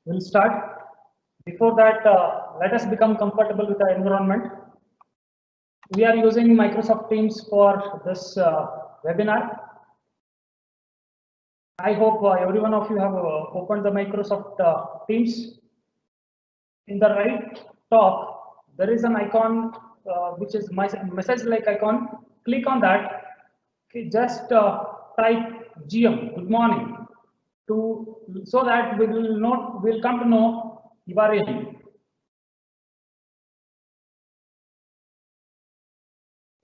We'll start. Before that, let us become comfortable with the environment. We are using Microsoft Teams for this webinar. I hope every one of you have opened the Microsoft Teams. In the right top, there is an icon which is my message like icon. Click on that. Okay, just type GM, good morning, to so that we'll come to know Ivari.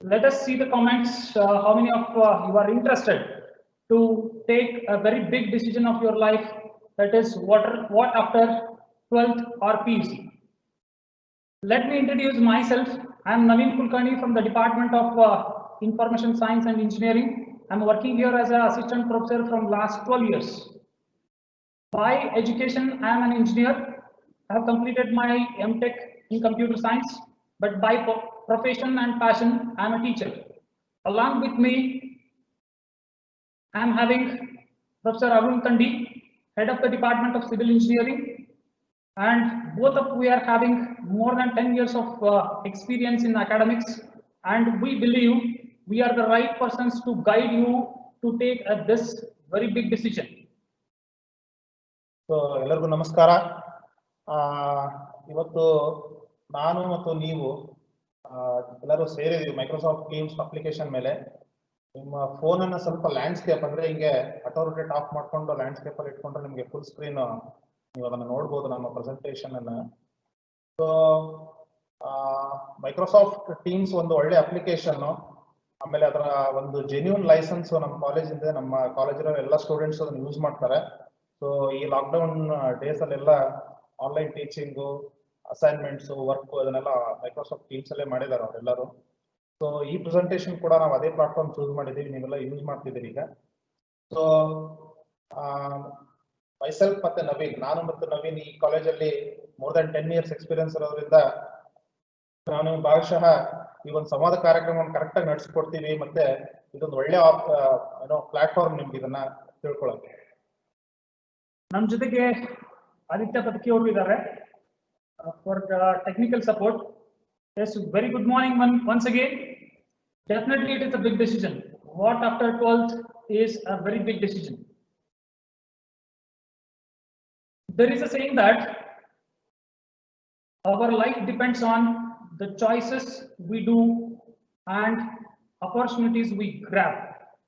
Let us see the comments. How many of you are interested to take a very big decision of your life? That is what after 12th or PUC. Let me introduce myself. I am Naveen Kulkarni from the Department of Information Science and Engineering. I am working here as an assistant professor from last 12 years. By education, I am an engineer. I have completed my MTech in computer science, but by profession and passion, I am a teacher. Along with me, I am having Professor Arun Kandi, head of the Department of Civil Engineering, and both of we are having more than 10 years of experience in academics, and we believe we are the right persons to guide you to take this very big decision. So ಎಲ್ಲರಿಗೂ ನಮಸ್ಕಾರ. ಇವತ್ತು ನಾನು ಮತ್ತು ನೀವು ಎಲ್ಲರೂ ಸೇರಿದೀವಿ Microsoft teams application ಮೇಲೆ. ನಿಮ್ಮ phone ಅನ್ನ ಸ್ವಲ್ಪ ಲ್ಯಾಂಡ್ಸ್ಕೇಪ್ ಅಂದ್ರೆ ಹಿಂಗೆ ಆಟೋ ರೊಟೇಟ್ ಆಫ್ ಮಾಡ್ಕೊಂಡು ಲ್ಯಾಂಡ್ಸ್ಕೇಪ್ ಅಲ್ಲಿ ಇಟ್ಕೊಂಡ್ರೆ ನಿಮಗೆ ಫುಲ್ ಸ್ಕ್ರೀನ್ ನೀವು ಅದನ್ನ ನೋಡ್ಬೋದು ನಮ್ಮ ಪ್ರೆಸೆಂಟೇಷನ್ ಅನ್ನ. ಸೊ ಮೈಕ್ರೋಸಾಫ್ಟ್ ಟೀಮ್ಸ್ ಒಂದು ಒಳ್ಳೆ ಅಪ್ಲಿಕೇಶನ್, ಆಮೇಲೆ ಅದರ ಒಂದು ಜೆನ್ಯೂನ್ ಲೈಸೆನ್ಸ್ ನಮ್ಮ ಕಾಲೇಜಿಂದ, ನಮ್ಮ ಕಾಲೇಜಿನ ಎಲ್ಲ ಸ್ಟೂಡೆಂಟ್ಸ್ ಅದನ್ನ ಯೂಸ್ ಮಾಡ್ತಾರೆ. ಸೊ ಈ ಲಾಕ್ಡೌನ್ ಡೇಸ್ ಅಲ್ಲೆಲ್ಲ ಆನ್ಲೈನ್ ಟೀಚಿಂಗು, ಅಸೈನ್ಮೆಂಟ್ಸ್, ವರ್ಕ್ ಅದನ್ನೆಲ್ಲ ಮೈಕ್ರೋಸಾಫ್ಟ್ ಟೀಮ್ಸ್ ಅಲ್ಲೇ ಮಾಡಿದ್ದಾರೆ ಅವರೆಲ್ಲರೂ. ಸೊ ಈ ಪ್ರೆಸೆಂಟೇಷನ್ ಕೂಡ ನಾವು ಅದೇ ಪ್ಲಾಟ್ಫಾರ್ಮ್ ಚೂಸ್ ಮಾಡಿದ್ದೀವಿ, ನೀವೆಲ್ಲ ಯೂಸ್ ಮಾಡ್ತಿದ್ದೀರಿ ಈಗ. ಸೊ ಮೈಸೆಲ್ಫ್ ಮತ್ತೆ ನವೀನ್, ನಾನು ಮತ್ತು ನವೀನ್ ಈ ಕಾಲೇಜಲ್ಲಿ ಮೋರ್ ದನ್ 10 years ಎಕ್ಸ್ಪೀರಿಯನ್ಸ್ ಇರೋದ್ರಿಂದ ನಾನು ಭಾಗಶಃ ಈ ಒಂದು ಸಂವಾದ ಕಾರ್ಯಕ್ರಮವನ್ನು ಕರೆಕ್ಟ್ ಆಗಿ ನಡೆಸ್ಕೊಡ್ತೀವಿ, ಮತ್ತೆ ಇದೊಂದು ಒಳ್ಳೆ ಪ್ಲಾಟ್ಫಾರ್ಮ್ ನಿಮ್ಗೆ ಇದನ್ನ ತಿಳ್ಕೊಳ್ಳೋಕೆ. ನಮ್ಮ ಜೊತೆಗೆ ಆದಿತ್ಯ ಪದಕಿ ಅವರು ಇದ್ದಾರೆ for technical support. Yes, very good morning once again. Definitely it is a big decision. What after 12th is a very big decision. There is a saying that our life depends on the choices we do and opportunities we grab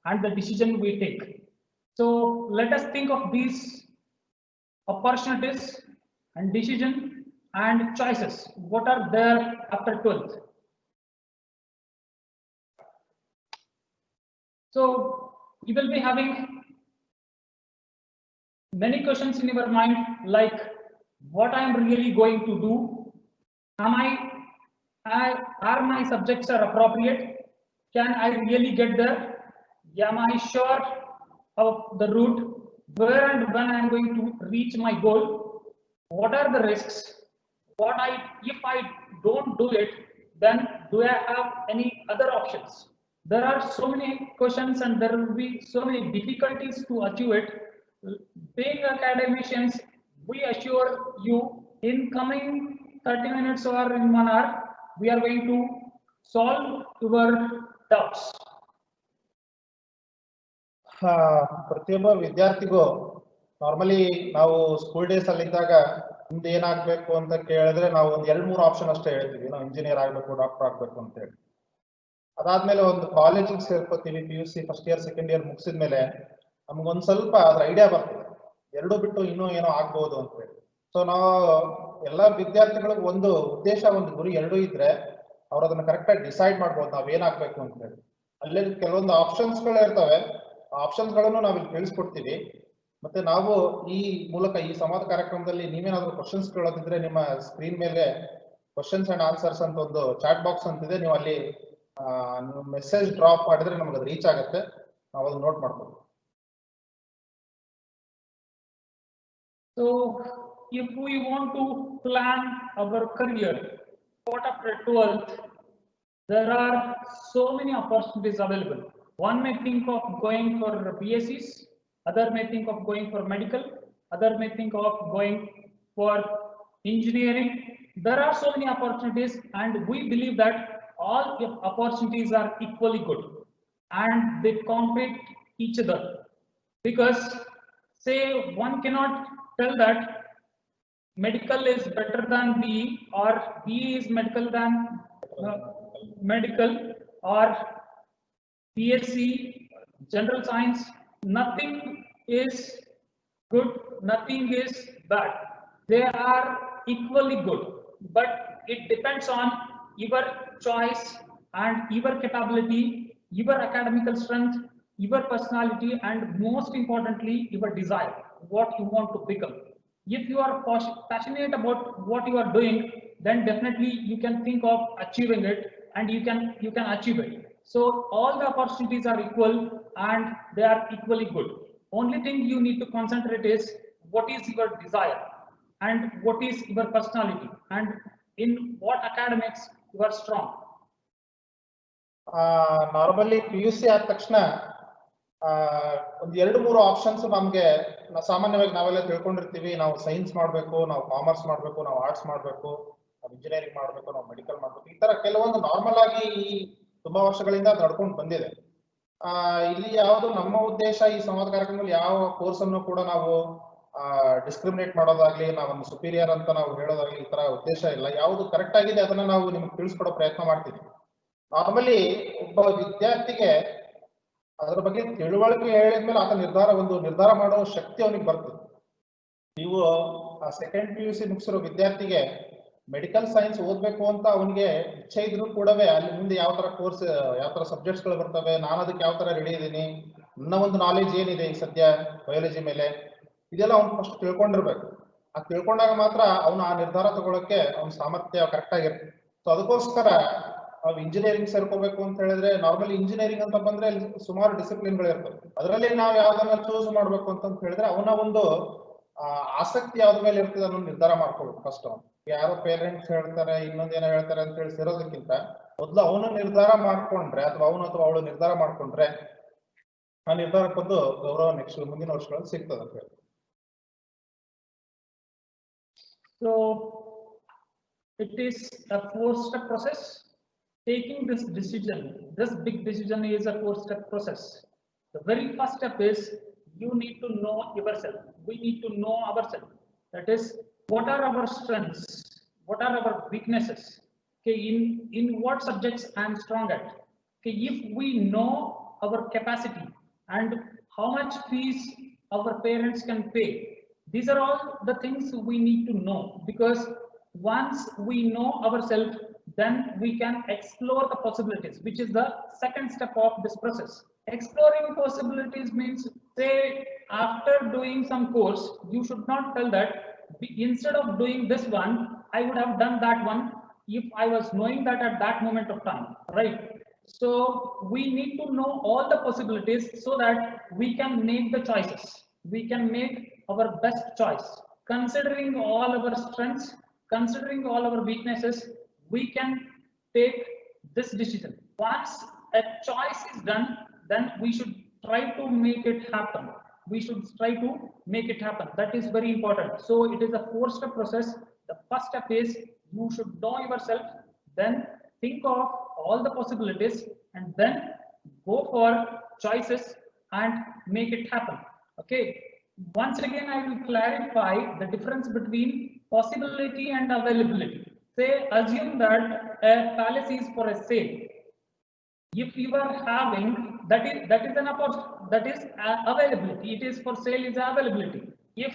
and the decision we take. So let us think of these opportunities and decision and choices. What are there after 12th? So you will be having many questions in your mind, like what I am really going to do. Are my subjects are appropriate? Can I really get there? Am I sure of the route? Where and when I am going to reach my goal? What are the risks? If I don't do it, then do I have any other options? There are so many questions and there will be so many difficulties to achieve it. Being academicians, we assure you in coming 30 minutes or in 1 hour, we are going to solve your doubts. ಪ್ರತಿಯೊಬ್ಬ ವಿದ್ಯಾರ್ಥಿಗೂ normally ನಾವು school days ಅಲ್ಲಿ ಇದ್ದಾಗ ಮುಂದೆ ಏನಾಗ್ಬೇಕು ಅಂತ ಕೇಳಿದ್ರೆ ನಾವು ಒಂದು 2-3 ಆಪ್ಷನ್ ಅಷ್ಟೇ ಹೇಳ್ತೀವಿ. ನಾವು ಇಂಜಿನಿಯರ್ ಆಗ್ಬೇಕು, ಡಾಕ್ಟರ್ ಆಗ್ಬೇಕು ಅಂತ ಹೇಳಿ. ಅದಾದ್ಮೇಲೆ ಒಂದು ಕಾಲೇಜಿಗೆ ಸೇರ್ಕೋತೀವಿ, PUC first year second year ಮುಗಿಸಿದ್ಮೇಲೆ ನಮ್ಗೊಂದ್ ಸ್ವಲ್ಪ ಅದ್ರ ಐಡಿಯಾ ಬರ್ತದೆ, ಎರಡೂ ಬಿಟ್ಟು ಇನ್ನೂ ಏನೋ ಆಗ್ಬಹುದು ಅಂತ ಹೇಳಿ. ಸೊ ನಾವು ಎಲ್ಲಾ ವಿದ್ಯಾರ್ಥಿಗಳಿಗೆ ಒಂದು ಉದ್ದೇಶ, ಒಂದು ಗುರಿ ಎರಡೂ ಇದ್ರೆ ಅವ್ರು ಅದನ್ನ ಕರೆಕ್ಟ್ ಆಗಿ ಡಿಸೈಡ್ ಮಾಡ್ಬೋದು ನಾವ್ ಏನಾಗ್ಬೇಕು ಅಂತ ಹೇಳಿ. ಅಲ್ಲೇ ಕೆಲವೊಂದು ಆಪ್ಷನ್ಸ್ ಗಳು ಇರ್ತವೆ, ಆಪ್ಷನ್ಸ್ ಗಳನ್ನು ನಾವ್ ಇಲ್ಲಿ ತಿಳಿಸ್ಕೊಡ್ತೀವಿ. ಮತ್ತೆ ನಾವು ಈ ಮೂಲಕ ಈ ಸಂವಾದ ಕಾರ್ಯಕ್ರಮದಲ್ಲಿ ನೀವೇನಾದ್ರೂ ಕ್ವಶನ್ಸ್ ಕೇಳೋದಿದ್ರೆ ನಿಮ್ಮ ಸ್ಕ್ರೀನ್ ಮೇಲೆ ಕ್ವಶನ್ಸ್ ಅಂಡ್ ಆನ್ಸರ್ಸ್ ಅಂತ ಒಂದು ಚಾಟ್ ಬಾಕ್ಸ್ ಅಂತಿದೆ, ನೀವು ಅಲ್ಲಿ ಮೆಸೇಜ್ ಡ್ರಾಪ್ ಮಾಡಿದ್ರೆ ನಮ್ಗೆ ಅದು ರೀಚ್ ಆಗುತ್ತೆ, ನಾವು ಅದನ್ನ ನೋಟ್ ಮಾಡ್ಬೋದು. So if we want to plan our career, what after 12th, there are so many opportunities available. One may think of going for BScs, other may think of going for medical, other may think of going for engineering. There are so many opportunities, and we believe that all opportunities are equally good and they compete each other, because say one cannot tell that medical is better than B, or B is medical than medical, or BSc general science. Nothing is good, nothing is bad. They are equally good, but it depends on your choice and your capability, your academical strength, your personality, and most importantly, your desire, what you want to become. If you are passionate about what you are doing, then definitely you can think of achieving it, and you can achieve it. So all the opportunities are equal and they are equally good. Only thing you need to concentrate is what is your desire and what is your personality and in what academics you are strong. Normally PUC ಆದ ತಕ್ಷಣ ಒಂದ್ 2-3 options ನಮ್ಗೆ ಸಾಮಾನ್ಯವಾಗಿ ನಾವೆಲ್ಲ ತಿಳ್ಕೊಂಡಿರ್ತೀವಿ. ನಾವು science ಮಾಡ್ಬೇಕು, ನಾವು commerce ಮಾಡ್ಬೇಕು, ನಾವು ಆರ್ಟ್ಸ್ ಮಾಡ್ಬೇಕು, ನಾವು ಇಂಜಿನಿಯರಿಂಗ್ ಮಾಡ್ಬೇಕು, ನಾವು ಮೆಡಿಕಲ್ ಮಾಡ್ಬೇಕು, ಈ ತರ ಕೆಲವೊಂದು ನಾರ್ಮಲ್ ಆಗಿ ತುಂಬಾ ವರ್ಷಗಳಿಂದ ನಡ್ಕೊಂಡು ಬಂದಿದೆ. ಇಲ್ಲಿ ಯಾವುದು ನಮ್ಮ ಉದ್ದೇಶ ಈ ಸಂವಾದ ಕಾರ್ಯಕ್ರಮದಲ್ಲಿ ಯಾವ ಕೋರ್ಸ್ ಅನ್ನು ಕೂಡ ನಾವು ಡಿಸ್ಕ್ರಿಮಿನೇಟ್ ಮಾಡೋದಾಗ್ಲಿ, ನಾವೊಂದು ಸುಪೀರಿಯರ್ ಅಂತ ನಾವು ಹೇಳೋದಾಗ್ಲಿ, ಈ ತರ ಉದ್ದೇಶ ಇಲ್ಲ. ಯಾವುದು ಕರೆಕ್ಟ್ ಆಗಿದೆ ಅದನ್ನ ನಾವು ನಿಮ್ಗೆ ತಿಳಿಸ್ಕೊಡೋ ಪ್ರಯತ್ನ ಮಾಡ್ತೀವಿ. ನಾರ್ಮಲಿ ಒಬ್ಬ ವಿದ್ಯಾರ್ಥಿಗೆ ಅದ್ರ ಬಗ್ಗೆ ತಿಳುವಳಿಕೆ ಹೇಳಿದ್ಮೇಲೆ ಆತ ನಿರ್ಧಾರ ಮಾಡೋ ಶಕ್ತಿ ಅವನಿಗೆ ಬರ್ತದೆ. ನೀವು ಸೆಕೆಂಡ್ PUC ಮುಗಿಸಿರೋ ವಿದ್ಯಾರ್ಥಿಗೆ ಮೆಡಿಕಲ್ ಸೈನ್ಸ್ ಓದ್ಬೇಕು ಅಂತ ಅವನಿಗೆ ಇಚ್ಛೆ ಇದ್ರು ಕೂಡವೇ ಅಲ್ಲಿ ಮುಂದೆ ಯಾವ ತರ ಕೋರ್ಸ್, ಯಾವ ತರ ಸಬ್ಜೆಕ್ಟ್ಸ್ ಗಳು ಬರ್ತವೆ, ನಾನು ಅದಕ್ಕೆ ಯಾವ ತರ ರೆಡಿ ಇದ್ದೀನಿ, ನನ್ನ ಒಂದು ನಾಲೆಜ್ ಏನಿದೆ ಈ ಸದ್ಯ ಬಯಾಲಜಿ ಮೇಲೆ, ಇದೆಲ್ಲ ಅವ್ನು ಫಸ್ಟ್ ತಿಳ್ಕೊಂಡಿರ್ಬೇಕು. ಆ ತಿಳ್ಕೊಂಡಾಗ ಮಾತ್ರ ಅವನು ಆ ನಿರ್ಧಾರ ತಗೊಳಕ್ಕೆ ಅವ್ನ ಸಾಮರ್ಥ್ಯ ಕರೆಕ್ಟ್ ಆಗಿರುತ್ತೆ. ಸೊ ಅದಕ್ಕೋಸ್ಕರ ನಾವು ಇಂಜಿನಿಯರಿಂಗ್ ಸೇರ್ಕೋಬೇಕು ಅಂತ ಹೇಳಿದ್ರೆ, ನಾರ್ಮಲಿ ಇಂಜಿನಿಯರಿಂಗ್ ಅಂತ ಬಂದ್ರೆ ಸುಮಾರು ಡಿಸಿಪ್ಲಿನ್ಗಳು ಇರ್ತವೆ. ಅದರಲ್ಲಿ ನಾವು ಯಾವ್ದನ್ನ ಚೂಸ್ ಮಾಡ್ಬೇಕು ಅಂತ ಹೇಳಿದ್ರೆ ಅವನ ಒಂದು ಆಸಕ್ತಿ ಯಾವ್ದ ಮೇಲೆ ಇರ್ತದೆ ಅನ್ನೋ ನಿರ್ಧಾರ ಮಾಡ್ಕೊಳ್ಬೇಕು ಫಸ್ಟ್. ಅವನು ಯಾರೋ ಪೇರೆಂಟ್ಸ್ ಹೇಳ್ತಾರೆ, ಇನ್ನೊಂದೇನೋ ಹೇಳ್ತಾರೆ ಅಂತ ಹೇಳಿ ಸೇರೋದಕ್ಕಿಂತ ಮೊದಲು ಅವನು ನಿರ್ಧಾರ ಮಾಡ್ಕೊಂಡ್ರೆ, ಅಥವಾ ಅವಳು ನಿರ್ಧಾರ ಮಾಡ್ಕೊಂಡ್ರೆ ಆ ನಿರ್ಧಾರಕ್ಕೊಂದು ಗೌರವ ನೆಕ್ಸ್ಟ್ ಮುಂದಿನ ವರ್ಷಗಳಲ್ಲಿ ಸಿಗ್ತದೆ ಅಂತ ಹೇಳಿ. So it is a 4-step process. Taking this decision, this big decision, is a 4-step process. The very first step is you need to know yourself. We need to know ourselves. That is, what are our strengths? What are our weaknesses? Okay, in what subjects I am strong at? Okay, if we know our capacity and how much fees our parents can pay, these are all the things we need to know, because once we know ourselves, then we can explore the possibilities, which is the second step of this process. Exploring possibilities means, say, after doing some course, you should not tell that instead of doing this one, I would have done that one if I was knowing that at that moment of time, right? So we need to know all the possibilities so that we can make the choices. We can make our best choice. Considering all our strengths, considering all our weaknesses, we can take this decision. Once a choice is done, then we should try to make it happen. We should try to make it happen. That is very important. So it is a 4-step process. The first step is you should know yourself, then think of all the possibilities, and then go for choices and make it happen. Okay. Once again, I will clarify the difference between possibility and availability. Say, assume that a palace is for a sale. If you are having, that is an opportunity, that is availability. It is for sale, is availability. If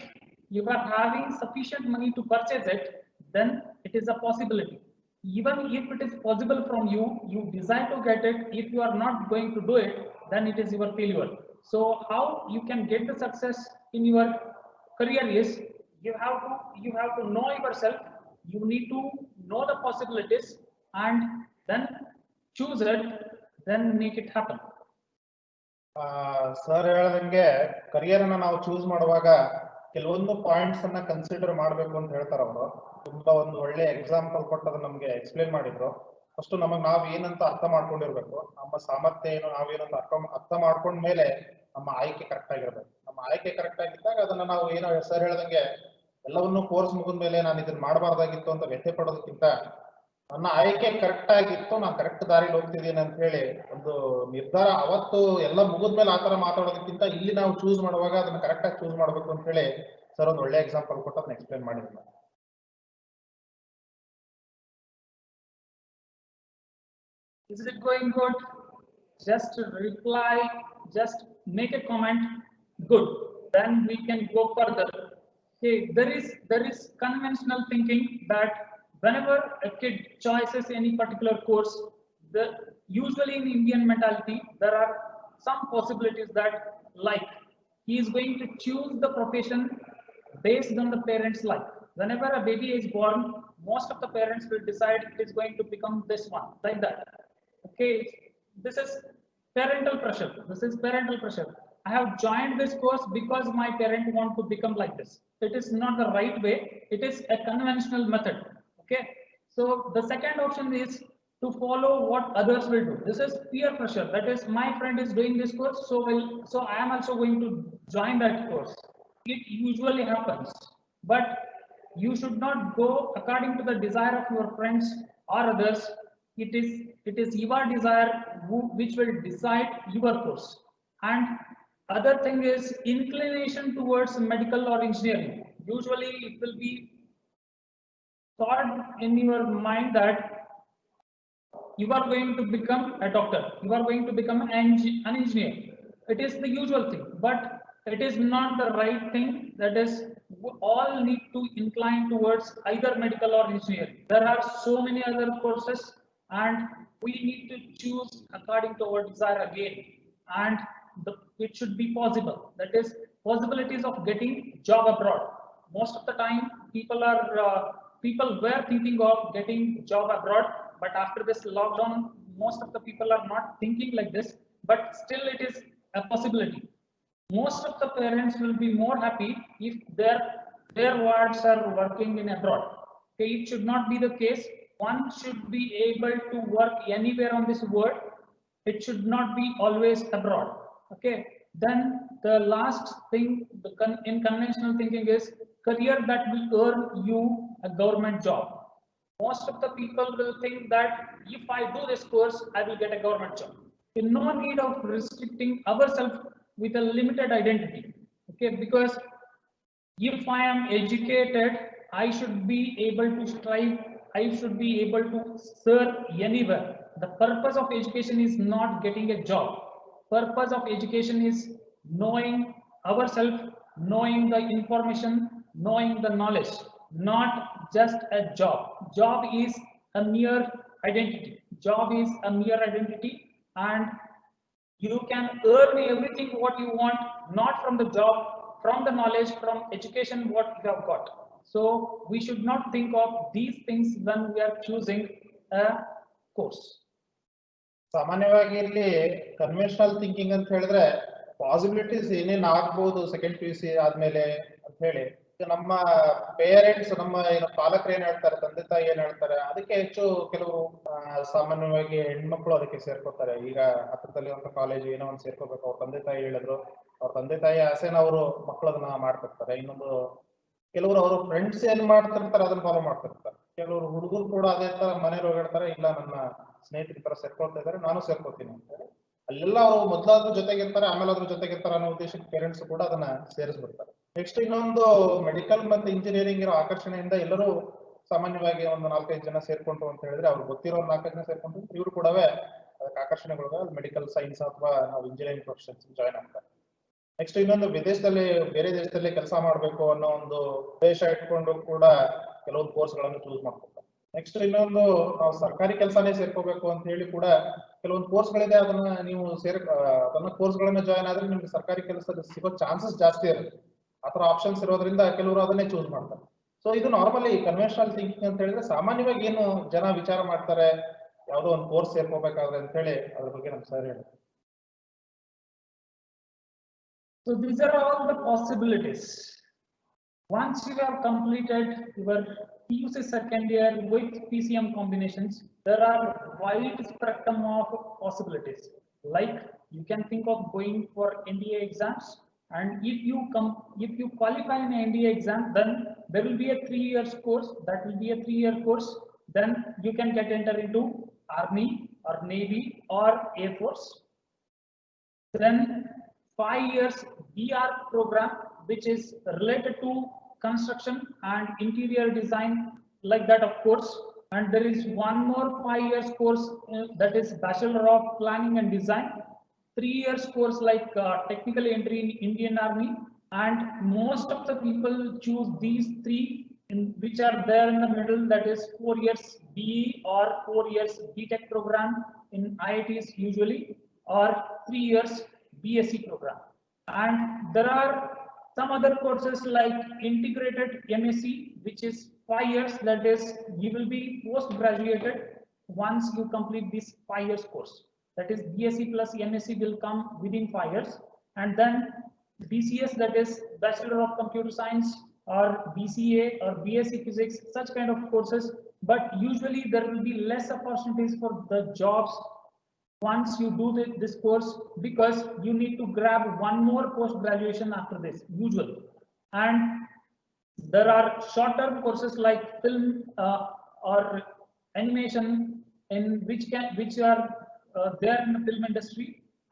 you are having sufficient money to purchase it, then it is a possibility. Even if it is possible from you, you desire to get it. If you are not going to do it, then it is your failure. So how you can get the success in your career is you have to know yourself. You need to know the possibilities and then choose it, then make it happen. Sir ಹೇಳ್ದಂಗೆ career ಅನ್ನ ನಾವು choose ಮಾಡುವಾಗ ಕೆಲವೊಂದು points ಅನ್ನ consider ಮಾಡ್ಬೇಕು ಅಂತ ಹೇಳ್ತಾರೆ ಅವರು. ತುಂಬಾ ಒಂದು ಒಳ್ಳೆ ಎಕ್ಸಾಂಪಲ್ ಕೊಟ್ಟದ ನಮ್ಗೆ ಎಕ್ಸ್ಪ್ಲೇನ್ ಮಾಡಿದ್ರು. ಫಸ್ಟ್ ನಮಗ್ ನಾವ್ ಏನಂತ ಅರ್ಥ ಮಾಡ್ಕೊಂಡಿರ್ಬೇಕು, ನಮ್ಮ ಸಾಮರ್ಥ್ಯ ಏನು, ನಾವೇನಂತ ಅರ್ಥ ಮಾಡ್ಕೊಂಡ್ಮೇಲೆ ನಮ್ಮ ಆಯ್ಕೆ ಕರೆಕ್ಟ್ ಆಗಿರ್ಬೇಕು. ನಮ್ಮ ಆಯ್ಕೆ ಕರೆಕ್ಟ್ ಆಗಿದ್ದಾಗ ಅದನ್ನ ನಾವು ಏನೋ ಸರ್ ಹೇಳ್ದಂಗೆ ಎಲ್ಲವನ್ನೂ ಕೋರ್ಸ್ ಮುಗಿದ ಮೇಲೆ ನಾನು ಇದನ್ನ ಮಾಡಬಾರ್ದಾಗಿತ್ತು ಅಂತ ವ್ಯಥೆ ಪಡೋದಕ್ಕಿಂತ ನನ್ನ ಆಯ್ಕೆ ಕರೆಕ್ಟ್ ಆಗಿತ್ತು, ನಾನು ಕರೆಕ್ಟ್ ದಾರಿಲಿ ಹೋಗ್ತಿದ್ದೀನಿ ಅಂತ ಹೇಳಿ ಒಂದು ನಿರ್ಧಾರ ಅವತ್ತು ಎಲ್ಲ ಮುಗಿದ್ಮೇಲೆ ಆ ತರ ಮಾತಾಡೋದಕ್ಕಿಂತ ಇಲ್ಲಿ ನಾವು ಚೂಸ್ ಮಾಡುವಾಗ ಅದನ್ನ ಕರೆಕ್ಟ್ ಆಗಿ ಚೂಸ್ ಮಾಡ್ಬೇಕು ಅಂತ ಹೇಳಿ ಸರ್ ಒಂದು ಒಳ್ಳೆ ಎಕ್ಸಾಂಪಲ್ ಕೊಟ್ಟು ಅದನ್ನ ಎಕ್ಸ್ಪ್ಲೇನ್ ಮಾಡಿದ್ರು. Is it going good? Just reply, just make a comment. Good. Then we can go further. Okay, there is conventional thinking that whenever a kid chooses any particular course, usually in Indian mentality there are some possibilities that like he is going to choose the profession based on the parents' life. Whenever a baby is born, most of the parents will decide it is going to become this one, like that. Okay, this is parental pressure. This is parental pressure. I have joined this course because my parent want to become like this. It is not the right way. It is a conventional method. Okay, so the second option is to follow what others will do. This is peer pressure. That is, my friend is doing this course, so I am also going to join that course. It usually happens, but you should not go according to the desire of your friends or others. It is your desire which will decide your course. And other thing is inclination towards medical or engineering. Usually it will be thought in your mind that you are going to become a doctor, you are going to become an engineer. It is the usual thing, but it is not the right thing. That is, all need to incline towards either medical or engineering. There are so many other courses and we need to choose according to our desire again. And it should be possible. That is, possibilities of getting job abroad. Most of the time people were thinking of getting job abroad, but after this lockdown most of the people are not thinking like this, but still it is a possibility. Most of the parents will be more happy if their wards are working in abroad. Okay, it should not be the case. One should be able to work anywhere on this world. It should not be always abroad. Okay, then the last thing in conventional thinking is career that will earn you a government job. Most of the people will think that if I do this course I will get a government job. No need of restricting ourselves with a limited identity. Okay, because if I am educated, I should be able to strive, I should be able to serve anywhere. The purpose of education is not getting a job. Purpose of education is knowing ourselves, knowing the information, knowing the knowledge, not just a job. Job is a mere identity. Job is a mere identity, and you can earn everything what you want, not from the job, from the knowledge, from education what you have got. So we should not think of these things when we are choosing a course. ಸಾಮಾನ್ಯವಾಗಿ ಇಲ್ಲಿ conventional thinking ಅಂತ ಹೇಳಿದ್ರೆ possibilities ಏನೇನ್ ಆಗ್ಬಹುದು second P U C ಆದ್ಮೇಲೆ ಅಂತ ಹೇಳಿ ನಮ್ಮ ಪೇರೆಂಟ್ಸ್, ನಮ್ಮ ಏನು ಪಾಲಕರು ಏನ್ ಹೇಳ್ತಾರೆ, ತಂದೆ ತಾಯಿ ಏನ್ ಹೇಳ್ತಾರೆ, ಅದಕ್ಕೆ ಹೆಚ್ಚು ಕೆಲವರು ಸಾಮಾನ್ಯವಾಗಿ ಹೆಣ್ಮಕ್ಳು ಅದಕ್ಕೆ ಸೇರ್ಕೋತಾರೆ. ಈಗ ಹತ್ರದಲ್ಲಿ ಒಂದು ಕಾಲೇಜ್ ಏನೋ ಒಂದು ಸೇರ್ಕೋಬೇಕು, ಅವ್ರ ತಂದೆ ತಾಯಿ ಹೇಳಿದ್ರು, ಅವ್ರ ತಂದೆ ತಾಯಿ ಆಸೆನ ಅವರು ಮಕ್ಕಳು ಅದನ್ನ ಮಾಡ್ತಿರ್ತಾರೆ. ಇನ್ನೊಂದು ಕೆಲವರು ಅವರು ಫ್ರೆಂಡ್ಸ್ ಏನ್ ಮಾಡ್ತಿರ್ತಾರೆ ಅದನ್ನ ಫಾಲೋ ಮಾಡ್ತಿರ್ತಾರೆ. ಕೆಲವರು ಹುಡುಗರು ಕೂಡ ಅದೇ ತರ ಮನೇಲಿ ಹೇಳ್ತಾರೆ, ಇಲ್ಲ ನನ್ನ ಸ್ನೇಹಿತರ ತರ ಸೇರ್ಕೊಳ್ತಾ ಇದಾರೆ, ನಾನು ಸೇರ್ಕೊಳ್ತೀನಿ ಅಂತ ಹೇಳಿ ಅಲ್ಲೆಲ್ಲ ಅವರು ಮೊದ್ಲಾದ್ರೂ ಜೊತೆಗಿರ್ತಾರೆ, ಆಮೇಲೆ ಅದ್ರ ಜೊತೆಗಿರ್ತಾರೆ ಅನ್ನೋ ಉದ್ದೇಶಕ್ಕೆ ಪೇರೆಂಟ್ಸ್ ಕೂಡ ಅದನ್ನ ಸೇರಿಸ್ಬಿಡ್ತಾರೆ. ನೆಕ್ಸ್ಟ್ ಇನ್ನೊಂದು ಮೆಡಿಕಲ್ ಮತ್ತೆ ಇಂಜಿನಿಯರಿಂಗ್ ಇರೋ ಆಕರ್ಷಣೆಯಿಂದ ಎಲ್ಲರೂ ಸಾಮಾನ್ಯವಾಗಿ ಒಂದು 4-5 ಜನ ಸೇರ್ಕೊಂಡ್ರು ಅಂತ ಹೇಳಿದ್ರೆ, ಅವ್ರು ಗೊತ್ತಿರೋ 4 ಜನ ಸೇರ್ಕೊಂಡ್ರು, ಇವ್ರು ಕೂಡ ಅದಕ್ಕೆ ಆಕರ್ಷಣೆಗಳು ಮೆಡಿಕಲ್ ಸೈನ್ಸ್ ಅಥವಾ ನಾವು ಇಂಜಿನಿಯರಿಂಗ್ ಪ್ರೊಫೆಷನ್ಸ್ ಜಾಯ್ನ್ ಆಗ್ತಾರೆ. ನೆಕ್ಸ್ಟ್ ಇನ್ನೊಂದು ವಿದೇಶದಲ್ಲಿ, ಬೇರೆ ದೇಶದಲ್ಲಿ ಕೆಲಸ ಮಾಡ್ಬೇಕು ಅನ್ನೋ ಒಂದು ಉದ್ದೇಶ ಇಟ್ಕೊಂಡು ಕೂಡ ಕೆಲವೊಂದು ಕೋರ್ಸ್ ಗಳನ್ನು ಚೂಸ್ ಮಾಡ್ಕೊತಾರೆ. ನೆಕ್ಸ್ಟ್ ಇನ್ನೊಂದು ನಾವು ಸರ್ಕಾರಿ ಕೆಲಸನೇ ಸೇರ್ಕೋಬೇಕು ಅಂತ ಹೇಳಿ ಕೂಡ ಕೆಲವೊಂದು ಕೋರ್ಸ್ ಗಳಿದೆ, ಅದನ್ನ ನೀವು ಅದನ್ನ ಕೋರ್ಸ್ ಗಳನ್ನ ಜಾಯ್ನ್ ಆದ್ರೆ ನಿಮ್ಗೆ ಸರ್ಕಾರಿ ಕೆಲಸ ಸಿಗೋ ಚಾನ್ಸಸ್ ಜಾಸ್ತಿ ಇರುತ್ತೆ. ಆತರ ಆಪ್ಷನ್ಸ್ ಇರೋದ್ರಿಂದ ಕೆಲವರು ಅದನ್ನೇ ಚೂಸ್ ಮಾಡ್ತಾರೆ. ಸೊ ಇದು ನಾರ್ಮಲಿ ಕನ್ವೆನ್ಷನಲ್ ಥಿಂಕಿಂಗ್ ಅಂತ ಹೇಳಿದ್ರೆ ಸಾಮಾನ್ಯವಾಗಿ ಏನು ಜನ ವಿಚಾರ ಮಾಡ್ತಾರೆ ಯಾವುದೋ ಒಂದು ಕೋರ್ಸ್ ಸೇರ್ಕೋಬೇಕಾದ್ರೆ ಅಂತ ಹೇಳಿ ಅದ್ರ ಬಗ್ಗೆ ನಮ್ಗೆ ಸರ್ ಹೇಳಿ. So these are all the possibilities. Once you have completed your PUC second year with PCM combinations, there are wide spectrum of possibilities. Like you can think of going for NDA exams, and if you qualify in NDA exam, then there will be a 3 years course. That will be a 3-year course. Then you can get enter into Army or Navy or Air Force. Then 5 years BR program, which is related to construction and interior design, like that, of course. And there is one more 5 years course that is Bachelor of Planning and Design. 3 years course like technical entry in Indian Army, and most of the people choose these three, which are there in the middle, that is 4 years BE or 4 years BTech program in IITs usually, or 3 years BSc program. And there are some other courses like integrated MSc, which is 5 years, that is you will be post graduated once you complete this 5 years course. That is BSc plus MSc will come within 5 years. And then BCS, that is Bachelor of Computer Science, or BCA or BSc Physics, such kind of courses. But usually there will be less opportunities for the jobs once you do this course, because you need to grab one more post graduation after this usually. And there are short term courses like film or animation, in which are there in the film industry,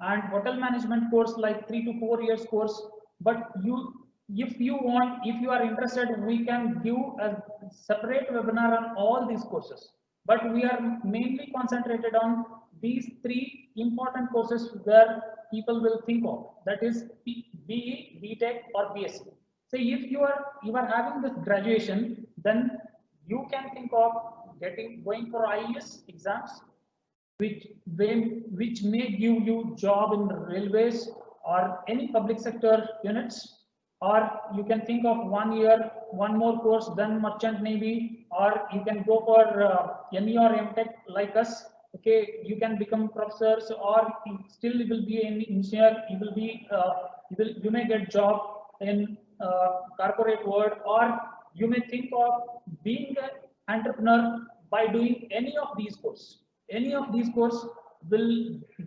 and hotel management course like 3 to 4 years course. But if you are interested, we can give a separate webinar on all these courses. But we are mainly concentrated on these three important courses where people will think of, that is BE, BTech or BSc. So if you are having this graduation, then you can think of going for IAS exams, which may give you job in the railways or any public sector units. Or you can think of 1 year, one more course, then merchant navy, or you can go for ME or MTech like us. Okay, you can become professors, or still you will be an engineer. You may get job in corporate world, or you may think of being an entrepreneur by doing any of these courses. Any of these courses will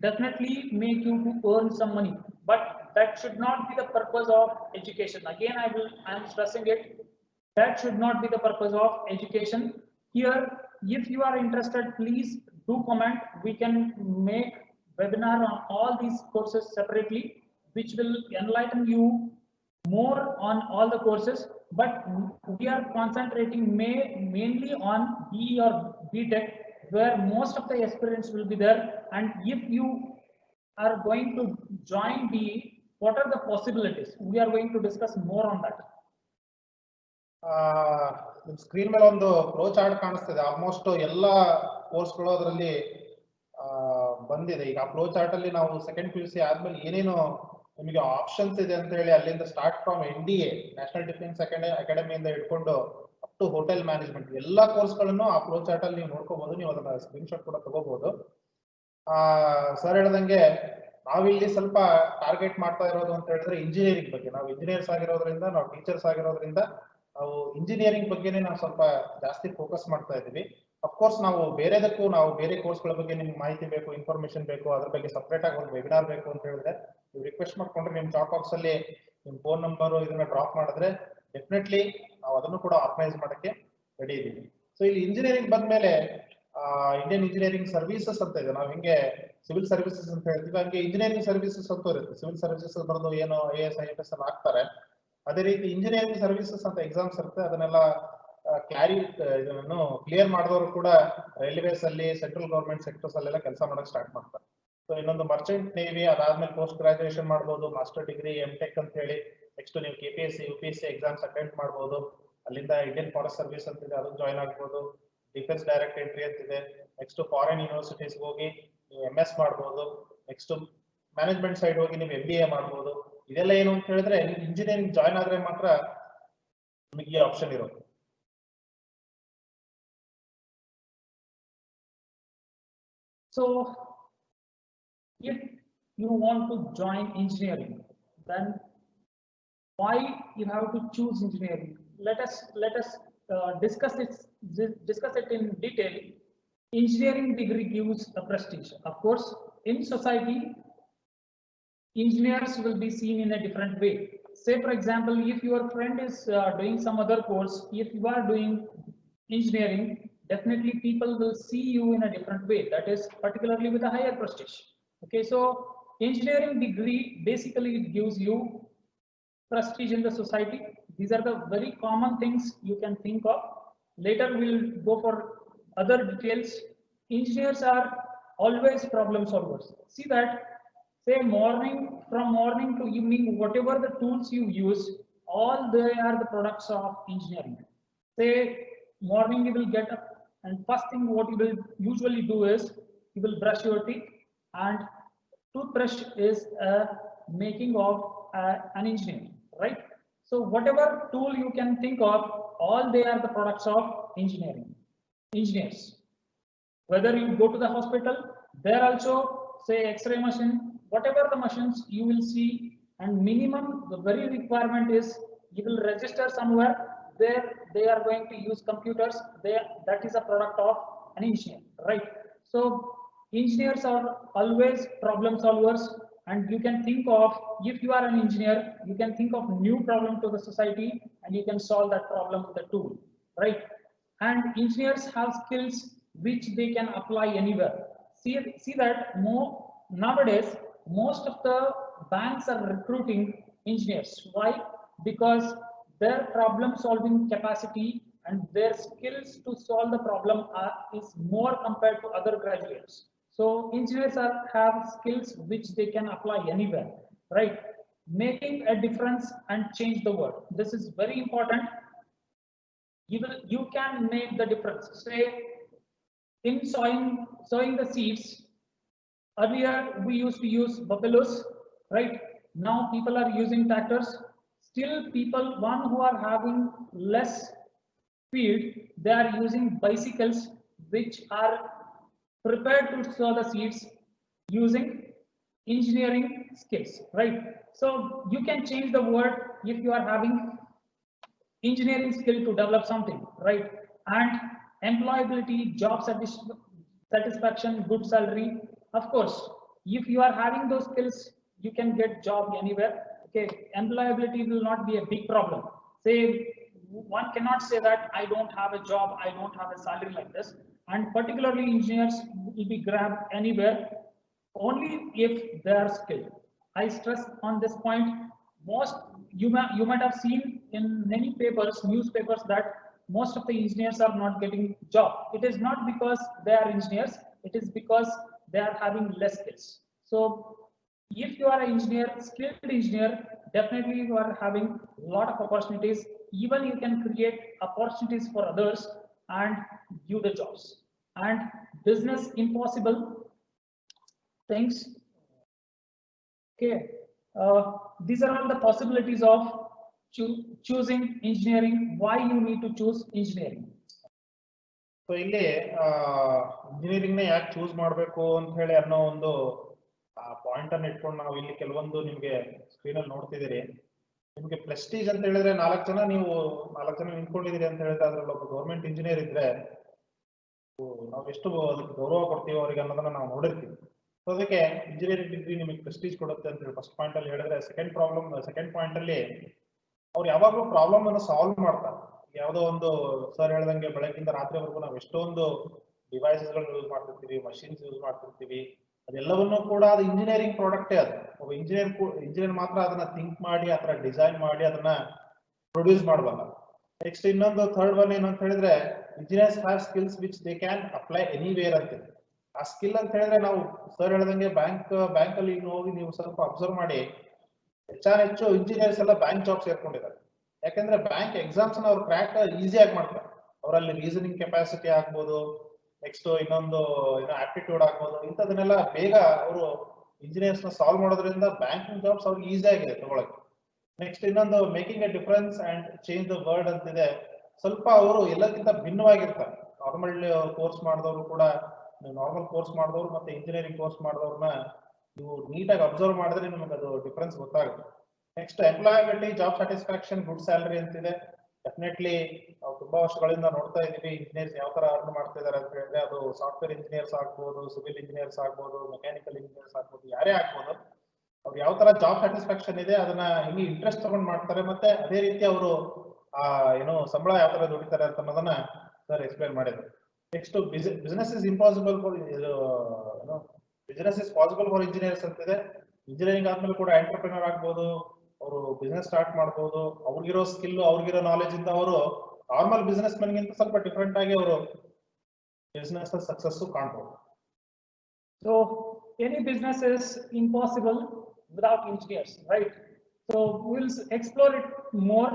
definitely make you to earn some money, but that should not be the purpose of education. Again, I am stressing it. That should not be the purpose of education. Here, if you are interested, please do comment. We can make webinar on all these courses separately, which will enlighten you more on all the courses. But we are concentrating mainly on BE or BTech, where most of the experience will be there. And if you are going to join BE, what are the possibilities? We are going to discuss more on that. ನಿಮ್ಮ screen ಮೇಲೆ ಒಂದು flow chart ಕಾಣಿಸ್ತಿದೆ. Almost ಎಲ್ಲ ಕೋರ್ಸ್ಗಳು ಅದರಲ್ಲಿ ಬಂದಿದೆ. ಈಗ ಆ ಫ್ಲೋ ಚಾರ್ಟ್ ಅಲ್ಲಿ ನಾವು ಸೆಕೆಂಡ್ PUC ಆದ್ಮೇಲೆ ಏನೇನು ನಿಮಗೆ ಆಪ್ಷನ್ಸ್ ಇದೆ ಅಂತ ಹೇಳಿ ಅಲ್ಲಿಂದ start from NDA national defence ಅಕಾಡೆಮಿಯಿಂದ ಹಿಡ್ಕೊಂಡು ಅಪ್ ಟು ಹೋಟೆಲ್ ಮ್ಯಾನೇಜ್ಮೆಂಟ್ ಎಲ್ಲ ಕೋರ್ಸ್ಗಳನ್ನು ಆ ಫ್ಲೋ ಚಾರ್ಟ್ ಅಲ್ಲಿ ನೀವು ನೋಡ್ಕೋಬಹುದು. ನೀವು ಅದನ್ನ ಸ್ಕ್ರೀನ್ ಶಾಟ್ ಕೂಡ ತಗೋಬಹುದು. ಸರ್ ಹೇಳ್ದಂಗೆ ನಾವಿಲ್ಲಿ ಸ್ವಲ್ಪ ಟಾರ್ಗೆಟ್ ಮಾಡ್ತಾ ಇರೋದು ಅಂತ ಹೇಳಿದ್ರೆ ಇಂಜಿನಿಯರಿಂಗ್ ಬಗ್ಗೆ. ನಾವು ಇಂಜಿನಿಯರ್ಸ್ ಆಗಿರೋದ್ರಿಂದ, ನಾವು ಟೀಚರ್ಸ್ ಆಗಿರೋದ್ರಿಂದ ನಾವು ಇಂಜಿನಿಯರಿಂಗ್ ಬಗ್ಗೆನೇ ನಾವು ಸ್ವಲ್ಪ ಜಾಸ್ತಿ ಫೋಕಸ್ ಮಾಡ್ತಾ ಇದ್ದೀವಿ. ಅಫ್ಕೋರ್ಸ್ ನಾವು ಬೇರೆ ಕೋರ್ಸ್ಗಳ ಬಗ್ಗೆ ನಿಮ್ಗೆ ಮಾಹಿತಿ ಬೇಕು, ಇನ್ಫಾರ್ಮೇಶನ್ ಬೇಕು, ಅದ್ರ ಬಗ್ಗೆ ಸಪ್ರೇಟ್ ಆಗಿ ಒಂದು ವೆಬಿನಾರ್ ಬೇಕು ಅಂತ ಹೇಳಿದ್ರೆ ನೀವು ರಿಕ್ವೆಸ್ಟ್ ಮಾಡ್ಕೊಂಡ್ರೆ ನಿಮ್ಮ ಚಾಟ್ ಬಾಕ್ಸ್ ಅಲ್ಲಿ ನಿಮ್ಮ ಫೋನ್ ನಂಬರ್ ಇದನ್ನ ಡ್ರಾಪ್ ಮಾಡಿದ್ರೆ ಡೆಫಿನೆಟ್ಲಿ ನಾವು ಅದನ್ನು ಕೂಡ ಆರ್ಗನೈಸ್ ಮಾಡಕ್ಕೆ ರೆಡಿ ಇದ್ದೀವಿ. ಸೊ ಇಲ್ಲಿ ಇಂಜಿನಿಯರಿಂಗ್ ಬಂದ್ಮೇಲೆ ಇಂಡಿಯನ್ ಇಂಜಿನಿಯರಿಂಗ್ ಸರ್ವಿಸಸ್ ಅಂತ ಇದೆ. ನಾವು ಹಿಂಗೆ ಸಿವಿಲ್ ಸರ್ವಿಸಸ್ ಅಂತ ಹೇಳ್ತೀವಿ, ಹಂಗೆ ಇಂಜಿನಿಯರಿಂಗ್ ಸರ್ವಿಸಸ್ ಅಂತ ಇರುತ್ತೆ. ಸಿವಿಲ್ ಸರ್ವಿಸಸ್ ಬರೆದು ಏನು IAS IFS ಅಲ್ಲಿ ಹಾಕ್ತಾರೆ, ಅದೇ ರೀತಿ ಇಂಜಿನಿಯರಿಂಗ್ ಸರ್ವಿಸಸ್ ಅಂತ ಎಕ್ಸಾಮ್ಸ್ ಇರುತ್ತೆ. ಅದನ್ನೆಲ್ಲ ಕ್ಲಿಯರ್ ಮಾಡಿದವರು ಕೂಡ ರೈಲ್ವೇಸ್ ಅಲ್ಲಿ, ಸೆಂಟ್ರಲ್ ಗವರ್ಮೆಂಟ್ ಸೆಕ್ಟರ್ಸ್ ಅಲ್ಲೆಲ್ಲ ಕೆಲಸ ಮಾಡಕ್ ಸ್ಟಾರ್ಟ್ ಮಾಡ್ತಾರೆ. ಸೊ ಇನ್ನೊಂದು ಮರ್ಚೆಂಟ್ ನೇವಿ, ಅದಾದ್ಮೇಲೆ ಪೋಸ್ಟ್ ಗ್ರಾಜುಯೇಷನ್ ಮಾಡ್ಬೋದು, ಮಾಸ್ಟರ್ ಡಿಗ್ರಿ, MTech ಅಂತ ಹೇಳಿ. ನೆಕ್ಸ್ಟ್ ನೀವು KPSC UPSC ಎಕ್ಸಾಮ್ಸ್ ಅಟೆಂಡ್ ಮಾಡ್ಬೋದು. ಅಲ್ಲಿಂದ ಇಂಡಿಯನ್ ಫಾರೆಸ್ಟ್ ಸರ್ವಿಸ್ ಅಂತ ಇದೆ, ಅದನ್ನ ಜಾಯ್ನ್ ಆಗ್ಬೋದು. ಡಿಫೆನ್ಸ್ ಡೈರೆಕ್ಟ್ ಎಂಟ್ರಿ ಅಂತಿದೆ. ನೆಕ್ಸ್ಟ್ ಫಾರಿನ್ ಯೂನಿವರ್ಸಿಟೀಸ್ ಹೋಗಿ ನೀವು MS ಮಾಡ್ಬೋದು. ನೆಕ್ಸ್ಟ್ ಮ್ಯಾನೇಜ್ಮೆಂಟ್ ಸೈಡ್ ಹೋಗಿ ನೀವು MBA ಮಾಡ್ಬೋದು. ಇದೆಲ್ಲ ಏನು ಅಂತ ಹೇಳಿದ್ರೆ ಇಂಜಿನಿಯರಿಂಗ್ ಜಾಯ್ನ್ ಆದ್ರೆ ಮಾತ್ರ ನಿಮಗೆ ಈ ಆಪ್ಷನ್ ಇರೋದು. So if you want to join engineering, then why you have to choose engineering? Let us discuss it in detail. Engineering degree gives a prestige. Of course, in society, engineers will be seen in a different way. say for example, if your friend is doing some other course, if you are doing engineering, definitely people will see you in a different way, that is particularly with a higher prestige. Okay, so engineering degree basically it gives you prestige in the society. These are the very common things you can think of. Later we'll go for other details. Engineers are always problem solvers. See that, say from morning to evening, whatever the tools you use, all they are the products of engineering. Say morning you will get up and first thing what you will usually do is you will brush your teeth, and toothbrush is a making of an engineer, right? So whatever tool you can think of, all they are the products of engineers. Whether you go to the hospital, there also say X-ray machine, whatever the machines you will see, and minimum the very requirement is you will register somewhere. There they are going to use computers. That is a product of an engineer, right? So engineers are always problem solvers, and you can think of, if you are an engineer, you can think of new problem to the society, and you can solve that problem with a tool, right? And engineers have skills which they can apply anywhere. See that nowadays most of the banks are recruiting engineers. Why? Because their problem solving capacity and their skills to solve the problem is more compared to other graduates. So engineers have skills which they can apply anywhere, right? Making a difference and change the world. This is very important. You can make the difference. Say in sowing the seeds, earlier we used to use buffaloes, right? Now people are using tractors. Still people, one who are having less speed, they are using bicycles which are prepared to sow the seeds using engineering skills, right? So you can change the world if you are having engineering skill to develop something, right? And employability, job satisfaction, good salary. Of course, if you are having those skills, you can get job anywhere. Okay, employability will not be a big problem. Say one cannot say that I don't have a job, I don't have a salary like this. And particularly engineers will be grabbed anywhere only if they are skilled. I stress on this point. Most you might have seen in many papers, newspapers, that most of the engineers are not getting job. It is not because they are engineers, it is because they are having less skills. So if you are an engineer, skilled engineer, definitely you are having a lot of opportunities. Even you can create opportunities for others and give the jobs. And business impossible things. Okay, these are all the possibilities of choosing engineering. Why you need to choose engineering? So ಇಲ್ಲಿ engineering ನ ಯಾಕೆ choose ಮಾಡಬೇಕು ಅಂತ ಹೇಳಿ ಅನ್ನೋ ಒಂದು point ಅನ್ನು ಇಟ್ಕೊಂಡು ನಾವು ಇಲ್ಲಿ ಕೆಲವೊಂದು ನಿಮ್ಗೆ ಸ್ಕ್ರೀನ್ ಅಲ್ಲಿ ನೋಡ್ತಿದ್ದೀರಿ. ನಿಮ್ಗೆ ಪ್ರೆಸ್ಟೀಜ್ ಅಂತ ಹೇಳಿದ್ರೆ ನಾಲ್ಕು ಜನ ನಿಂತ್ಕೊಂಡಿದ್ದೀರಿ ಅಂತ ಹೇಳಿದ್ರೆ ಅದ್ರಲ್ಲಿ ಒಬ್ಬ ಗೌರ್ಮೆಂಟ್ ಇಂಜಿನಿಯರ್ ಇದ್ರೆ ನಾವು ಎಷ್ಟು ಅದಕ್ಕೆ ಗೌರವ ಕೊಡ್ತೀವಿ ಅವರಿಗೆ ಅನ್ನೋದನ್ನ ನಾವು ನೋಡಿರ್ತೀವಿ. ಸೊ ಅದಕ್ಕೆ ಇಂಜಿನಿಯರಿಂಗ್ ಡಿಗ್ರಿ ನಿಮಗೆ ಪ್ರೆಸ್ಟೀಜ್ ಕೊಡುತ್ತೆ ಅಂತ ಹೇಳಿ ಫಸ್ಟ್ ಪಾಯಿಂಟ್ ಅಲ್ಲಿ ಹೇಳಿದ್ರೆ, ಸೆಕೆಂಡ್ ಪಾಯಿಂಟ್ ಅಲ್ಲಿ ಅವ್ರು ಯಾವಾಗಲೂ ಪ್ರಾಬ್ಲಮ್ ಅನ್ನು ಸಾಲ್ವ್ ಮಾಡ್ತಾರೆ. ಯಾವುದೋ ಒಂದು ಸರ್ ಹೇಳ್ದಂಗೆ ಬೆಳಗ್ಗಿಂದ ರಾತ್ರಿವರೆಗೂ ನಾವು ಎಷ್ಟೊಂದು ಡಿವೈಸಸ್ ಗಳನ್ನ ಯೂಸ್ ಮಾಡ್ತಿರ್ತೀವಿ, ಮಷಿನ್ಸ್ ಯೂಸ್ ಮಾಡ್ತಿರ್ತೀವಿ. ಅದೆಲ್ಲವನ್ನೂ ಕೂಡ ಅದು ಇಂಜಿನಿಯರಿಂಗ್ ಪ್ರಾಡಕ್ಟೇ. ಅದು ಒಬ್ಬ ಇಂಜಿನಿಯರ್ ಮಾತ್ರ ಅದನ್ನ ಥಿಂಕ್ ಮಾಡಿ ಆತರ ಡಿಸೈನ್ ಮಾಡಿ ಅದನ್ನ ಪ್ರೊಡ್ಯೂಸ್ ಮಾಡಬಲ್ಲ. ನೆಕ್ಸ್ಟ್ ಇನ್ನೊಂದು ಥರ್ಡ್ ಒನ್ ಏನಂತ ಹೇಳಿದ್ರೆ, engineers have skills which they can apply anywhere ಅಂತ. ಆ ಸ್ಕಿಲ್ ಅಂತ ಹೇಳಿದ್ರೆ ನಾವು ಸರ್ ಹೇಳ್ದಂಗೆ ಬ್ಯಾಂಕ್ ಅಲ್ಲಿ ಹೋಗಿ ನೀವು ಸ್ವಲ್ಪ ಅಬ್ಸರ್ವ್ ಮಾಡಿ, ಹೆಚ್ಚು ಇಂಜಿನಿಯರ್ಸ್ ಎಲ್ಲ ಬ್ಯಾಂಕ್ ಜಾಬ್ ಸೇರ್ಕೊಂಡಿದ್ದಾರೆ. ಯಾಕಂದ್ರೆ ಬ್ಯಾಂಕ್ ಎಕ್ಸಾಮ್ಸ್ ಅವ್ರು ಕ್ರ್ಯಾಕ್ ಈಸಿಯಾಗಿ ಮಾಡ್ತಾರೆ. ಅವರಲ್ಲಿ ರೀಸನಿಂಗ್ ಕೆಪಾಸಿಟಿ ಆಗ್ಬೋದು, ನೆಕ್ಸ್ಟ್ ಇನ್ನೊಂದು ಆಪ್ಟಿಟ್ಯೂಡ್ ಆಗ್ಬೋದು, ಇಂಥದನ್ನೆಲ್ಲ ಬೇಗ ಅವರು ಇಂಜಿನಿಯರ್ಸ್ ನ ಸಾಲ್ವ್ ಮಾಡೋದ್ರಿಂದ ಬ್ಯಾಂಕಿಂಗ್ ಜಾಬ್ಸ್ ಅವ್ರಿಗೆ ಈಸಿ ಆಗಿದೆ ತಗೊಳಕ್ಕೆ. ನೆಕ್ಸ್ಟ್ ಇನ್ನೊಂದು making A difference and change the world ಅಂತಿದೆ. ಸ್ವಲ್ಪ ಅವರು ಎಲ್ಲಕ್ಕಿಂತ ಭಿನ್ನವಾಗಿರ್ತಾರೆ. ನಾರ್ಮಲ್ ಕೋರ್ಸ್ ಮಾಡಿದವರು ಕೂಡ, ನಾರ್ಮಲ್ ಕೋರ್ಸ್ ಮಾಡಿದವರು ಮತ್ತೆ ಇಂಜಿನಿಯರಿಂಗ್ ಕೋರ್ಸ್ ಮಾಡಿದವ್ರನ್ನ ನೀವು ನೀಟಾಗಿ ಅಬ್ಸರ್ವ್ ಮಾಡಿದ್ರೆ ನಿಮಗೆ ಅದು ಡಿಫರೆನ್ಸ್ ಗೊತ್ತಾಗುತ್ತೆ. Next employability, job satisfaction, good salary ಅಂತಿದೆ. ಡೆಫಿನೆಟ್ಲಿ ನಾವು ತುಂಬಾ ವರ್ಷಗಳಿಂದ ನೋಡ್ತಾ ಇದೀವಿ ಇಂಜಿನಿಯರ್ಸ್ ಯಾವ ತರ ಅರ್ನ್ ಮಾಡ್ತಾ ಇದಾರೆ ಅಂತ ಹೇಳಿದ್ರೆ, ಅದು ಸಾಫ್ಟ್ವೇರ್ ಇಂಜಿನಿಯರ್ಸ್ ಆಗ್ಬೋದು, ಸಿವಿಲ್ ಇಂಜಿನಿಯರ್ಸ್ ಆಗ್ಬೋದು, ಮೆಕ್ಯಾನಿಕಲ್ ಇಂಜಿನಿಯರ್ಸ್ ಆಗ್ಬೋದು, ಯಾರೇ ಆಗ್ಬೋದು. ಅವ್ರು ಯಾವ ತರ ಜಾಬ್ ಸ್ಯಾಟಿಸ್ಫ್ಯಾಕ್ಷನ್ ಇದೆ ಅದನ್ನ ಹೆಂಗೆ ಇಂಟ್ರೆಸ್ಟ್ ತಗೊಂಡ್ ಮಾಡ್ತಾರೆ, ಮತ್ತೆ ಅದೇ ರೀತಿ ಅವರು ಏನು ಸಂಬಳ ಯಾವ ತರ ದುಡಿತಾರೆ ಅಂತ ಅನ್ನೋದನ್ನ ಸರ್ ಎಕ್ಸ್ಪ್ಲೈನ್ ಮಾಡಿದ್ರು. Next business is impossible for business is possible for engineers ಅಂತಿದೆ. ಇಂಜಿನಿಯರಿಂಗ್ ಆದ್ಮೇಲೆ ಕೂಡ ಎಂಟರ್ಪ್ರಿನರ್ ಆಗ್ಬೋದು, ಅವರು ಬಿಸ್ನೆಸ್ ಸ್ಟಾರ್ಟ್ ಮಾಡ್ಬೋದು. ಅವ್ರಿಗಿರೋ ಸ್ಕಿಲ್, ಅವ್ರಿಗಿರೋ ನಾಲೆಜ್ ಇಂದ ಅವರು ನಾರ್ಮಲ್ ಬಿಸ್ನೆಸ್ ಮನ್ಗಿಂತ ಸ್ವಲ್ಪ ಡಿಫ್ರೆಂಟ್ ಆಗಿ ಅವರು ಬಿಸ್ನೆಸ್ ಸಕ್ಸಸ್ ಕಾಣ್ಬೋದು. So any business is impossible without engineers, right? So we'll explore it more.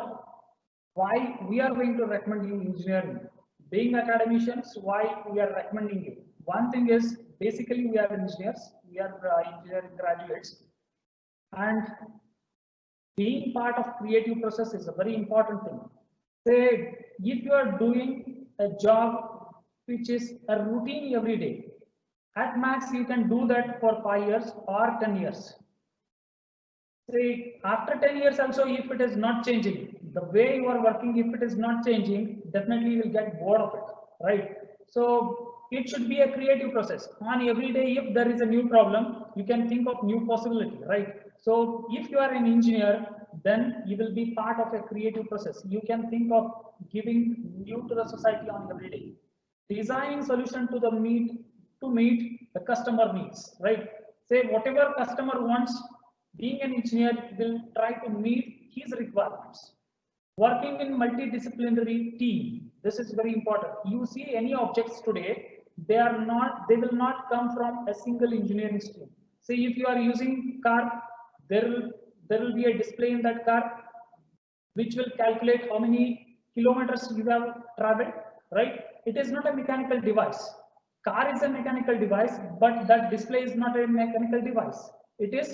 Why we are going to recommend you engineering? Being academicians, why we are recommending you? One thing is basically we are engineers, we are engineering graduates, and being part of creative process is a very important thing. Say if you are doing a job which is a routine every day, at max you can do that for 5 years or 10 years. Say after 10 years also, if it is not changing, the way you are working, if it is not changing, definitely you will get bored of it, right? So it should be a creative process. On every day, if there is a new problem, you can think of new possibility, right? So if you are an engineer, then you will be part of a creative process. You can think of giving new to the society on every day, designing solution to meet the customer needs, right? Say whatever customer wants, being an engineer will try to meet his requirements. Working in multidisciplinary team, this is very important. You see any objects today, they will not come from a single engineering stream. Say if you are using car, there will be a display in that car which will calculate how many kilometers you have traveled, right? It is not a mechanical device. Car is a mechanical device, but that display is not a mechanical device. It is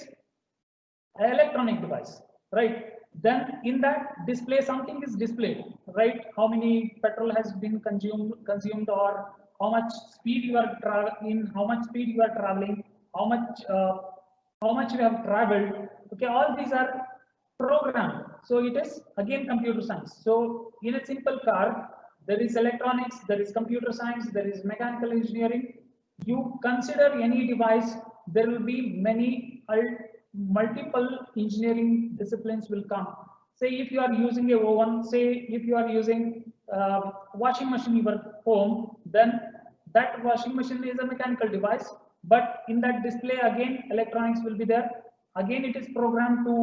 an electronic device, right? Then in that display something is displayed, right? How many petrol has been consumed, or how much speed you are traveling, how much speed you are traveling, how much you have traveled. Okay, all these are programmed. So it is again computer science. So in a simple car, there is electronics, there is computer science, there is mechanical engineering. You consider any device, there will be many multiple engineering disciplines will come. Say if you are using a oven, say if you are using washing machine in your home, then that washing machine is a mechanical device, but in that display again electronics will be there. Again it is programmed to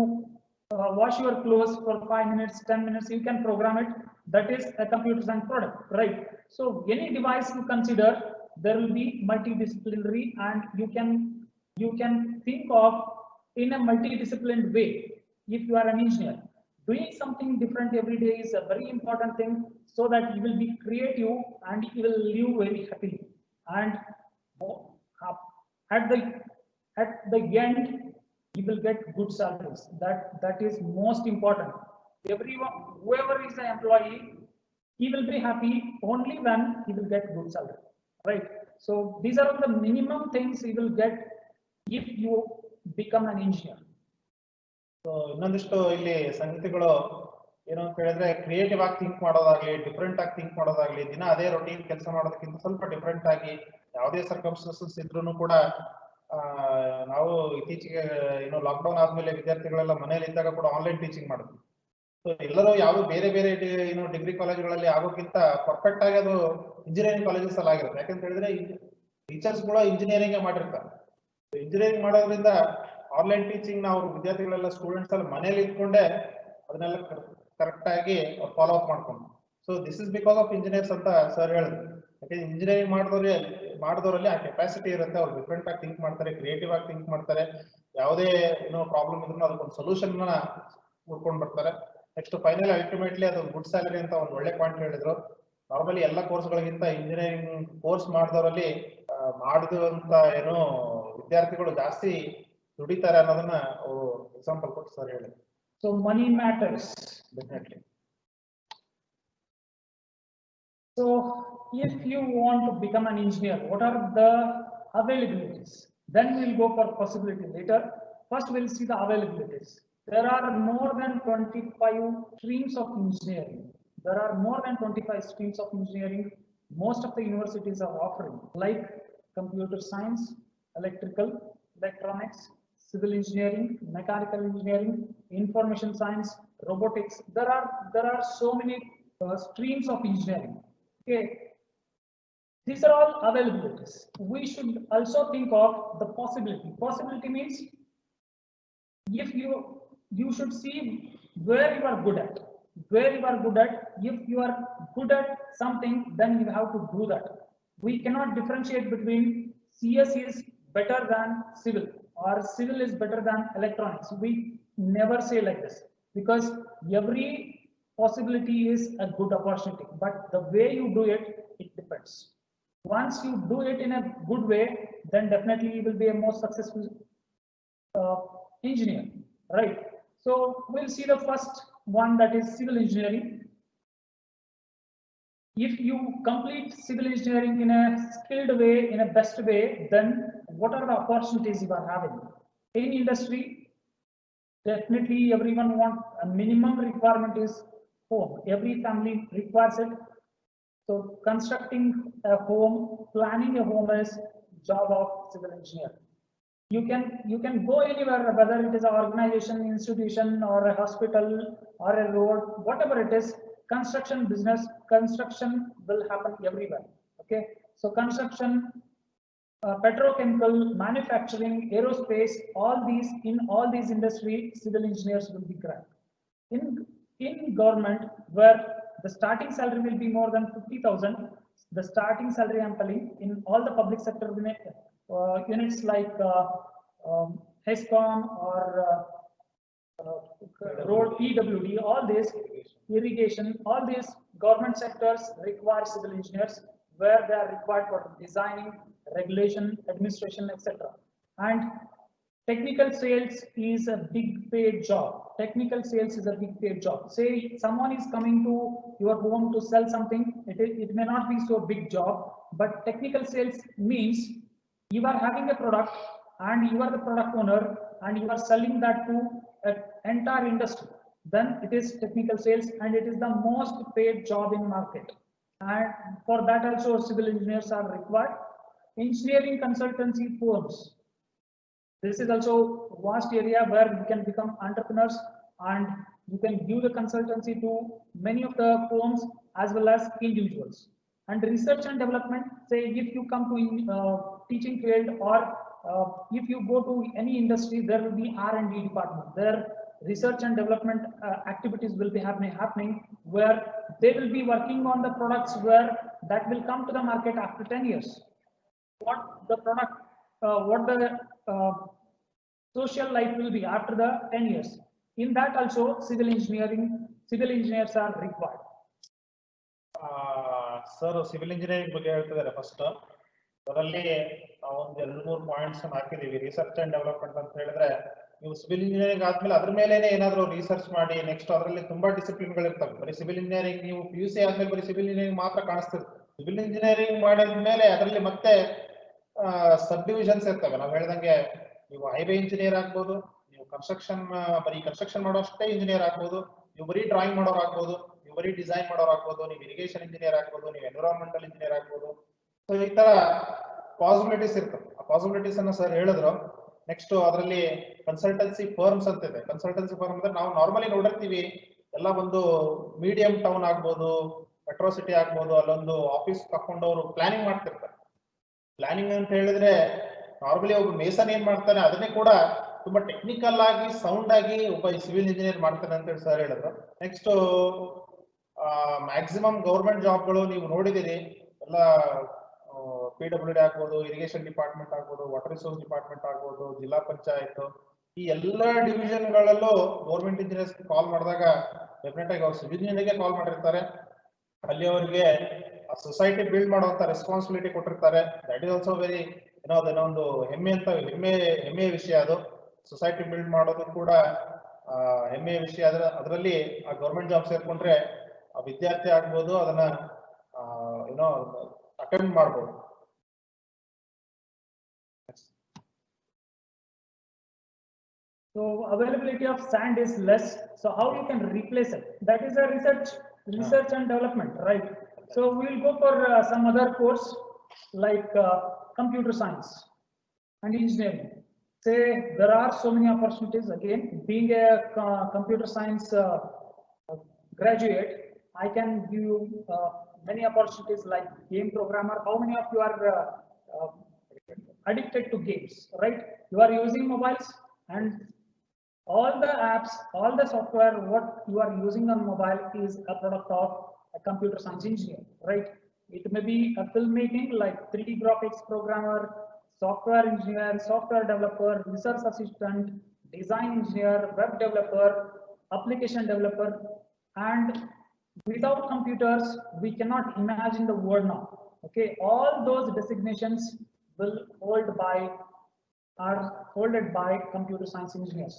wash your clothes for 5 minutes, 10 minutes, you can program it. That is a computer science product, right? So any device you consider, there will be multidisciplinary, and you can think of in a multidisciplined way. If you are an engineer, doing something different every day is a very important thing, so that you will be creative and you will live very happily. And at the end, you will get good salaries. That is most important. Everyone, whoever is an employee, he will be happy only when he will get good salary, right? So these are the minimum things you will get if you become an engineer. So ಇನ್ನೊಂದಿಷ್ಟು ಇಲ್ಲಿ ಸಂಗತಿಗಳು ಏನು ಅಂತ ಹೇಳಿದ್ರೆ, creative ಆಗಿ think ಮಾಡೋದಾಗ್ಲಿ, different ಆಗಿ think ಮಾಡೋದಾಗ್ಲಿ, ದಿನ ಅದೇ ರೊಟೀನ್ ಕೆಲಸ ಮಾಡೋದಕ್ಕಿಂತ ಸ್ವಲ್ಪ ಡಿಫ್ರೆಂಟ್ ಆಗಿ ಯಾವುದೇ ಸರ್ಕಮ್ಸ್ಟೆನ್ಸಸ್ ಇದ್ರೂ ಕೂಡ ನಾವು ಇತ್ತೀಚೆಗೆ ಏನು ಲಾಕ್ಡೌನ್ ಆದ್ಮೇಲೆ ವಿದ್ಯಾರ್ಥಿಗಳೆಲ್ಲ ಮನೇಲಿ ಇದ್ದಾಗ ಕೂಡ ಆನ್ಲೈನ್ ಟೀಚಿಂಗ್ ಮಾಡಿದ್ವಿ. ಸೊ ಎಲ್ಲರೂ ಯಾವ ಬೇರೆ ಬೇರೆ ಏನು ಡಿಗ್ರಿ ಕಾಲೇಜುಗಳಲ್ಲಿ ಆಗೋಕ್ಕಿಂತ ಪರ್ಫೆಕ್ಟ್ ಆಗಿ ಅದು ಇಂಜಿನಿಯರಿಂಗ್ ಕಾಲೇಜಸ್ ಅಲ್ಲಿ ಆಗಿರುತ್ತೆ. ಯಾಕಂತ ಹೇಳಿದ್ರೆ ಟೀಚರ್ಸ್ಗಳು ಇಂಜಿನಿಯರಿಂಗ್ ಮಾಡಿರ್ತಾರೆ. ಇಂಜಿನಿಯರಿಂಗ್ ಮಾಡೋದ್ರಿಂದ ಆನ್ಲೈನ್ ಟೀಚಿಂಗ್ ನಾವು ವಿದ್ಯಾರ್ಥಿಗಳೆಲ್ಲ ಸ್ಟೂಡೆಂಟ್ಸ್ ಎಲ್ಲ ಮನೇಲಿ ಇಟ್ಕೊಂಡೆ ಅದನ್ನೆಲ್ಲ ಕರೆಕ್ಟ್ ಆಗಿ ಫಾಲೋ ಅಪ್ ಮಾಡ್ಕೊಂಡು. So this is because of engineers ಅಂತ ಸರ್ ಹೇಳಿದ್ರು. ಯಾಕಂದ್ರೆ ಇಂಜಿನಿಯರಿಂಗ್ ಮಾಡಿದವರಲ್ಲಿ ಆ ಕೆಪಾಸಿಟಿ ಇರುತ್ತೆ. ಅವ್ರು ಡಿಫ್ರೆಂಟ್ ಆಗಿ ಥಿಂಕ್ ಮಾಡ್ತಾರೆ, ಕ್ರಿಯೇಟಿವ್ ಆಗಿ ಥಿಂಕ್ ಮಾಡ್ತಾರೆ. ಯಾವುದೇ ಏನೋ ಪ್ರಾಬ್ಲಮ್ ಇದ್ರೂ ಅದಕ್ಕೊಂದು ಸೊಲ್ಯೂಷನ್ ಹುಡ್ಕೊಂಡು ಬರ್ತಾರೆ. ನೆಕ್ಸ್ಟ್ ಫೈನಲ್ ಅಲ್ಟಿಮೇಟ್ಲಿ ಅದು ಗುಡ್ ಸ್ಯಾಲರಿ ಅಂತ ಒಂದು ಒಳ್ಳೆ ಪಾಯಿಂಟ್ ಹೇಳಿದ್ರು. ನಾರ್ಮಲಿ ಎಲ್ಲ ಕೋರ್ಸ್ಗಳಿಗಿಂತ ಇಂಜಿನಿಯರಿಂಗ್ ಕೋರ್ಸ್ ಮಾಡಿದವರಲ್ಲಿ ಮಾಡಿದಂತ ಏನು ವಿದ್ಯಾರ್ಥಿಗಳು ಜಾಸ್ತಿ ದುಡಿತಾರೆ ಅನ್ನೋದನ್ನ ಅವರು ಎಕ್ಸಾಂಪಲ್ ಕೊಟ್ಟು ಸರ್ ಹೇಳಿದ್ರು. So money matters. Definitely. So if you want to become an engineer, what are the availabilities? Then we'll go for possibility later. First we'll see the availabilities. There are more than 25 streams of engineering. There are more than 25 streams of engineering. Most of the universities are offering, like computer science, electrical, electronics, civil engineering, mechanical engineering, information science, robotics. There are so many streams of engineering. Okay, these are all availabilities. We should also think of the possibility. Possibility means if you should see where you are good at. Where you are good at. If you are good at something, then you have to do that. We cannot differentiate between CS is better than civil or civil is better than electronics. We never say like this because every possibility is a good opportunity, but the way you do it, it depends. Once you do it in a good way, then definitely you will be a more successful engineer, right? So we'll see the first one, that is civil engineering. If you complete civil engineering in a skilled way, in a best way, then what are the opportunities you are having? In industry, definitely everyone wants a minimum requirement is home. Every family requires it. So constructing a home, planning a home is job of civil engineer. You can go anywhere, whether it is an organization, institution, or a hospital, or a road, whatever it is. Construction business, construction will happen everywhere. Okay, so construction, petrochemical, manufacturing, aerospace, in all these industries, civil engineers will be great. In government, where the starting salary will be more than 50,000, the starting salary I'm telling, in all the public sector units like HESCOM or road, PWD, all this irrigation, all these government sectors require civil engineers, where they are required for designing, regulation, administration, etc. And technical sales is a big paid job. Technical sales is a big paid job. Say someone is coming to your home to sell something, it may not be so big job, but technical sales means you are having a product and you are the product owner and you are selling that to an entire industry. Then it is technical sales and it is the most paid job in market. And for that also civil engineers are required. Engineering consultancy firms. This is also a vast area where you can become entrepreneurs and you can give the consultancy to many of the firms as well as individuals. And research and development, say if you come to teaching field or if you go to any industry, there will be R&D department. There research and development activities will be happening where they will be working on the products where that will come to the market after 10 years. What the product, what the social life will be after the 10 years. In that also civil engineers are required. Sir civil engineering ಬಗ್ಗೆ ಹೇಳ್ತಿದ್ದಾರೆ first. ಅದರಲ್ಲಿ ನಾವು ಒಂದು 2-3 points ಹಾಕಿದೀವಿ. Research and development ಅಂತ ಹೇಳಿದ್ರೆ ನೀವು civil engineering ಆದ್ಮೇಲೆ ಅದ್ರ ಮೇಲೆ ಏನಾದ್ರು ರಿಸರ್ಚ್ ಮಾಡಿ ನೆಕ್ಸ್ಟ್ ಅದರಲ್ಲಿ ತುಂಬಾ ಡಿಸಿಪ್ಲಿನ್ಗಳು ಇರ್ತವೆ. ಬರೀ ಸಿವಿಲ್ ಇಂಜಿನಿಯರಿಂಗ್ ನೀವು PUC ಆದ್ಮೇಲೆ ಬರೀ ಸಿವಿಲ್ ಇಂಜಿನಿಯರಿಂಗ್ ಮಾತ್ರ ಕಾಣಿಸ್ತಿರುತ್ತೆ. ಸಿವಿಲ್ ಇಂಜಿನಿಯರಿಂಗ್ ಮಾಡಿದ್ಮೇಲೆ ಅದರಲ್ಲಿ ಮತ್ತೆ ಸಬ್ ಡಿವಿಷನ್ಸ್ ಇರ್ತವೆ. ನಾವು ಹೇಳ್ದಂಗೆ ನೀವು ಹೈವೇ ಇಂಜಿನಿಯರ್ ಆಗ್ಬೋದು, ನೀವು ಬರೀ ಕನ್ಸ್ಟ್ರಕ್ಷನ್ ಮಾಡೋಷ್ಟೇ ಇಂಜಿನಿಯರ್ ಆಗ್ಬೋದು, ನೀವು ಬರೀ ಡ್ರಾಯಿಂಗ್ ಮಾಡೋರು ಆಗ್ಬೋದು, ನೀವು ಬರೀ ಡಿಸೈನ್ ಮಾಡೋರು ಆಗ್ಬೋದು, ನೀವು ಇರಿಗೇಷನ್ ಇಂಜಿನಿಯರ್ ಆಗ್ಬೋದು, ನೀವು ಎನ್ವಿರಾನ್ಮೆಂಟಲ್ ಇಂಜಿನಿಯರ್ ಆಗ್ಬೋದು. ಸೊ ಈ ತರ ಪಾಸಿಬಿಲಿಟೀಸ್ ಇರ್ತವೆ. ಆ ಪಾಸಿಬಿಲಿಟೀಸ್ ಅನ್ನ ಸರ್ ಹೇಳಿದ್ರು. ನೆಕ್ಸ್ಟ್ ಅದರಲ್ಲಿ ಕನ್ಸಲ್ಟೆನ್ಸಿ ಫರ್ಮ್ಸ್ ಅಂತ ಇದೆ. ಕನ್ಸಲ್ಟೆನ್ಸಿ ಫರ್ಮ್ ಅಂದ್ರೆ ನಾವು ನಾರ್ಮಲಿ ನೋಡಿರ್ತೀವಿ ಎಲ್ಲ ಒಂದು ಮೀಡಿಯಂ ಟೌನ್ ಆಗ್ಬೋದು, ಮೆಟ್ರೋ ಸಿಟಿ ಆಗ್ಬೋದು, ಅಲ್ಲೊಂದು ಆಫೀಸ್ ತಕೊಂಡವರು ಪ್ಲಾನಿಂಗ್ ಮಾಡ್ತಿರ್ತಾರೆ. ಪ್ಲಾನಿಂಗ್ ಅಂತ ಹೇಳಿದ್ರೆ ನಾರ್ಮಲಿ ಒಬ್ಬ ಮೇಸನ್ ಏನ್ ಮಾಡ್ತಾನೆ ಅದನ್ನೇ ಕೂಡ ತುಂಬಾ ಟೆಕ್ನಿಕಲ್ ಆಗಿ ಸೌಂಡ್ ಆಗಿ ಒಬ್ಬ ಸಿವಿಲ್ ಇಂಜಿನಿಯರ್ ಮಾಡ್ತಾನೆ ಅಂತ ಹೇಳಿ ಸರ್ ಹೇಳಿದ್ರು. ನೆಕ್ಸ್ಟ್ ಮ್ಯಾಕ್ಸಿಮಮ್ ಗೌರ್ಮೆಂಟ್ ಜಾಬ್ಗಳು ನೀವು ನೋಡಿದಿರಿ ಎಲ್ಲ PWD ಆಗ್ಬೋದು, ಇರಿಗೇಷನ್ ಡಿಪಾರ್ಟ್ಮೆಂಟ್ ಆಗ್ಬೋದು, ವಾಟರ್ ರಿಸೋರ್ಸ್ ಡಿಪಾರ್ಟ್ಮೆಂಟ್ ಆಗ್ಬೋದು, ಜಿಲ್ಲಾ ಪಂಚಾಯತ್, ಈ ಎಲ್ಲಾ ಡಿವಿಷನ್ ಗಳಲ್ಲೂ ಗೌರ್ಮೆಂಟ್ ಇಂಜಿನಿಯರ್ಸ್ ಕಾಲ್ ಮಾಡಿದಾಗ ಡೆಫಿನೆಟ್ ಆಗಿ ಅವ್ರು ಸಿವಿಲ್ ಇಂಜಿನಿಯರ್ಗೆ ಕಾಲ್ ಮಾಡಿರ್ತಾರೆ. ಅಲ್ಲಿ ಅವರಿಗೆ ಸೊಸೈಟಿ ಬಿಲ್ಡ್ ಮಾಡುವಂತ ರೆಸ್ಪಾನ್ಸಿಬಿಲಿಟಿ ಕೊಟ್ಟಿರ್ತಾರೆ. ದಟ್ ಇಸ್ ಆಲ್ಸೋ ವೆರಿ ಅದನ್ನೊಂದು ಹೆಮ್ಮೆಯ ವಿಷಯ. ಅದು ಸೊಸೈಟಿ ಬಿಲ್ಡ್ ಮಾಡೋದು ಕೂಡ ಹೆಮ್ಮೆಯ ವಿಷಯ. ಅದರಲ್ಲಿ ಆ ಗೌರ್ಮೆಂಟ್ ಜಾಬ್ ಸೇರ್ಕೊಂಡ್ರೆ ಆ ವಿದ್ಯಾರ್ಥಿ ಆಗ್ಬೋದು, ಅದನ್ನ ಅಟೆಂಡ್ ಮಾಡ್ಬೋದು. So availability of sand is less. So how you can replace it? That is a research and development, right? So we will go for some other course like computer science and engineering. say there are so many opportunities. Again, being a computer science graduate, I can give you many opportunities like game programmer. How many of you are addicted to games, right? You are using mobiles, and all the apps, all the software, what you are using on mobile is a product of a computer science engineer, right? It may be a filmmaking like 3D graphics programmer, software engineer, software developer, research assistant, design engineer, web developer, application developer, and without computers, we cannot imagine the world now. Okay, all those designations will hold by are holded by computer science engineers.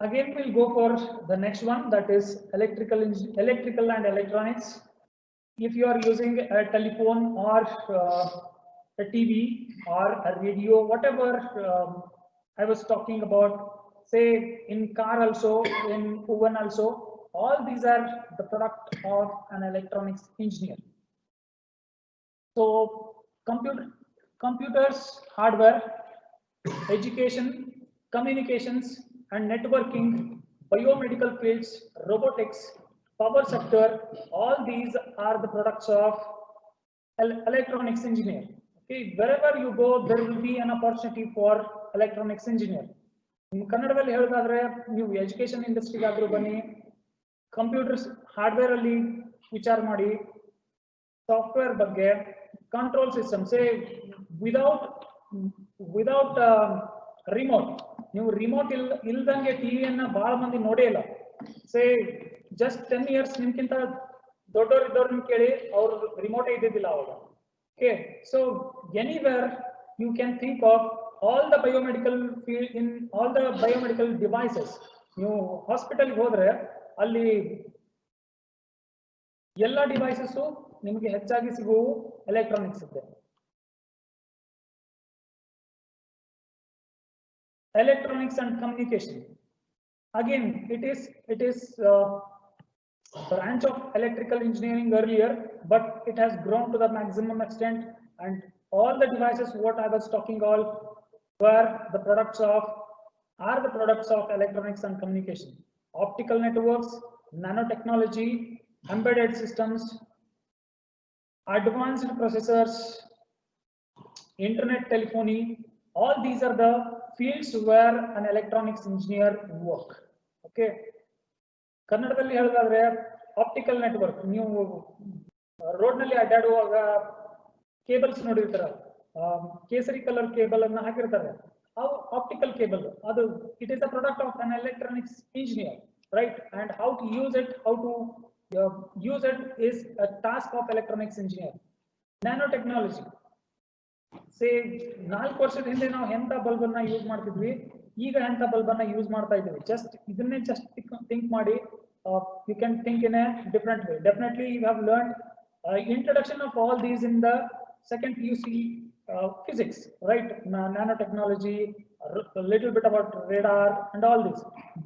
Again, we'll go for the next one, that is electrical and electronics. If you are using a telephone or a TV or a radio, whatever I was talking about, say in car also, in oven also, all these are the product of an electronics engineer. So computers, hardware, education, communications and networking, biomedical fields, robotics, power sector, all these are the products of electronics engineer. Okay, wherever you go, there will be an opportunity for electronics engineer. In ಕನ್ನಡದಲ್ಲಿ ಹೇಳೋದಾದ್ರೆ ನೀವು education ಇಂಡಸ್ಟ್ರಿಗೆ ಆದ್ರೂ ಬನ್ನಿ, computers hardware ಅಲ್ಲಿ ವಿಚಾರ ಮಾಡಿ, software ಬಗ್ಗೆ, ಕಂಟ್ರೋಲ್ ಸಿಸ್ಟಮ್, ಸೇ ವಿದೌಟ್ ರಿಮೋಟ್, ನೀವು ರಿಮೋಟ್ ಇಲ್ದಂಗೆ ಟಿವಿಯನ್ನ ಬಹಳ ಮಂದಿ ನೋಡೇ ಇಲ್ಲ. ಸೇ ಜಸ್ಟ್ 10 years ನಿಮ್ಗಿಂತ ದೊಡ್ಡವ್ರು ಇದ್ದವ್ರನ್ನ ಕೇಳಿ ಅವ್ರು ರಿಮೋಟೇ ಇದ್ದಿದ್ದಿಲ್ಲ ಅವಾಗ. Okay, so anywhere you can think of all the biomedical field, in all the biomedical devices. ನೀವು ಹಾಸ್ಪಿಟಲ್ಗೆ ಹೋದ್ರೆ ಅಲ್ಲಿ ಎಲ್ಲ ಡಿವೈಸಸ್ ನಿಮಗೆ ಹೆಚ್ಚಾಗಿ ಸಿಗುವು ಎಲೆಕ್ಟ್ರಾನಿಕ್ಸ್ ಇದೆ. Electronics and communication. Again, it is branch of electrical engineering earlier, but it has grown to the maximum extent, and all the devices what I was talking all are the products of electronics and communication. Optical networks, nanotechnology, embedded systems, advanced processors, internet telephony, all these are the fields where an electronics engineer work. Okay, ಕನ್ನಡದಲ್ಲಿ ಹೇಳೋದಾದ್ರೆ optical network, ನೀವು road ನಲ್ಲಿ ಅಡ್ಡಾಡುವಾಗ cables ನೋಡಿರ್ತಾರ, ಕೇಸರಿ colour cable ಅನ್ನ ಹಾಕಿರ್ತಾರೆ, ಅವು optical cable. ಅದು it is a product of an electronics engineer, right? And how to use it is a task of electronics engineer. Nanotechnology, say 4 ವರ್ಷದ ಹಿಂದೆ ನಾವು ಎಂತ ಬಲ್ಬ್ ಅನ್ನ ಯೂಸ್ ಮಾಡ್ತಿದ್ವಿ, ಈಗ ಎಂತ ಬಲ್ಬ್ ಅನ್ನ ಯೂಸ್ ಮಾಡ್ತಾ ಇದ್ದೀವಿ. ಜಸ್ಟ್ ಇದನ್ನೇ ಜಸ್ಟ್ ಥಿಂಕ್ ಮಾಡಿ, you can think in a different way. Definitely you have learned introduction of all these in the second PUC physics, right? Nanotechnology, a little bit about radar and all this.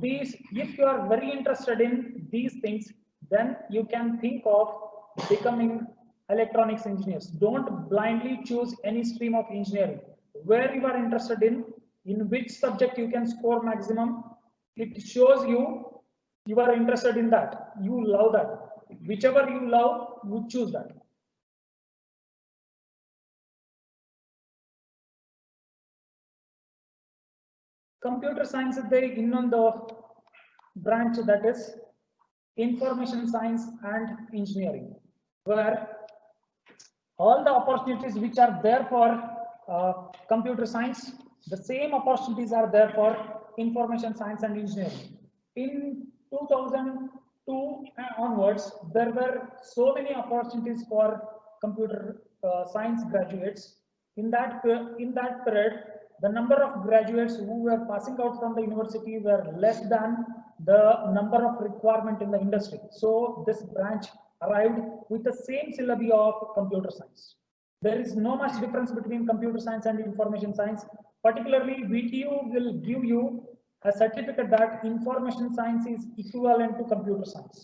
These, if you are very interested in these things, then you can think of becoming electronics engineers. Don't blindly choose any stream of engineering. Where you are interested in which subject you can score maximum, it shows you are interested in that, you love that. Whichever you love, you choose that. Computer science is the ಇನ್ನೊಂದು branch, that is information science and engineering, where all the opportunities which are there for computer science, the same opportunities are there for information science and engineering. In 2002 onwards, there were so many opportunities for computer science graduates. In that period, the number of graduates who were passing out from the university were less than the number of requirement in the industry. So this branch arrived with the same syllabi of computer science. There is no much difference between computer science and information science. Particularly, VTU will give you a certificate that information science is equivalent to computer science.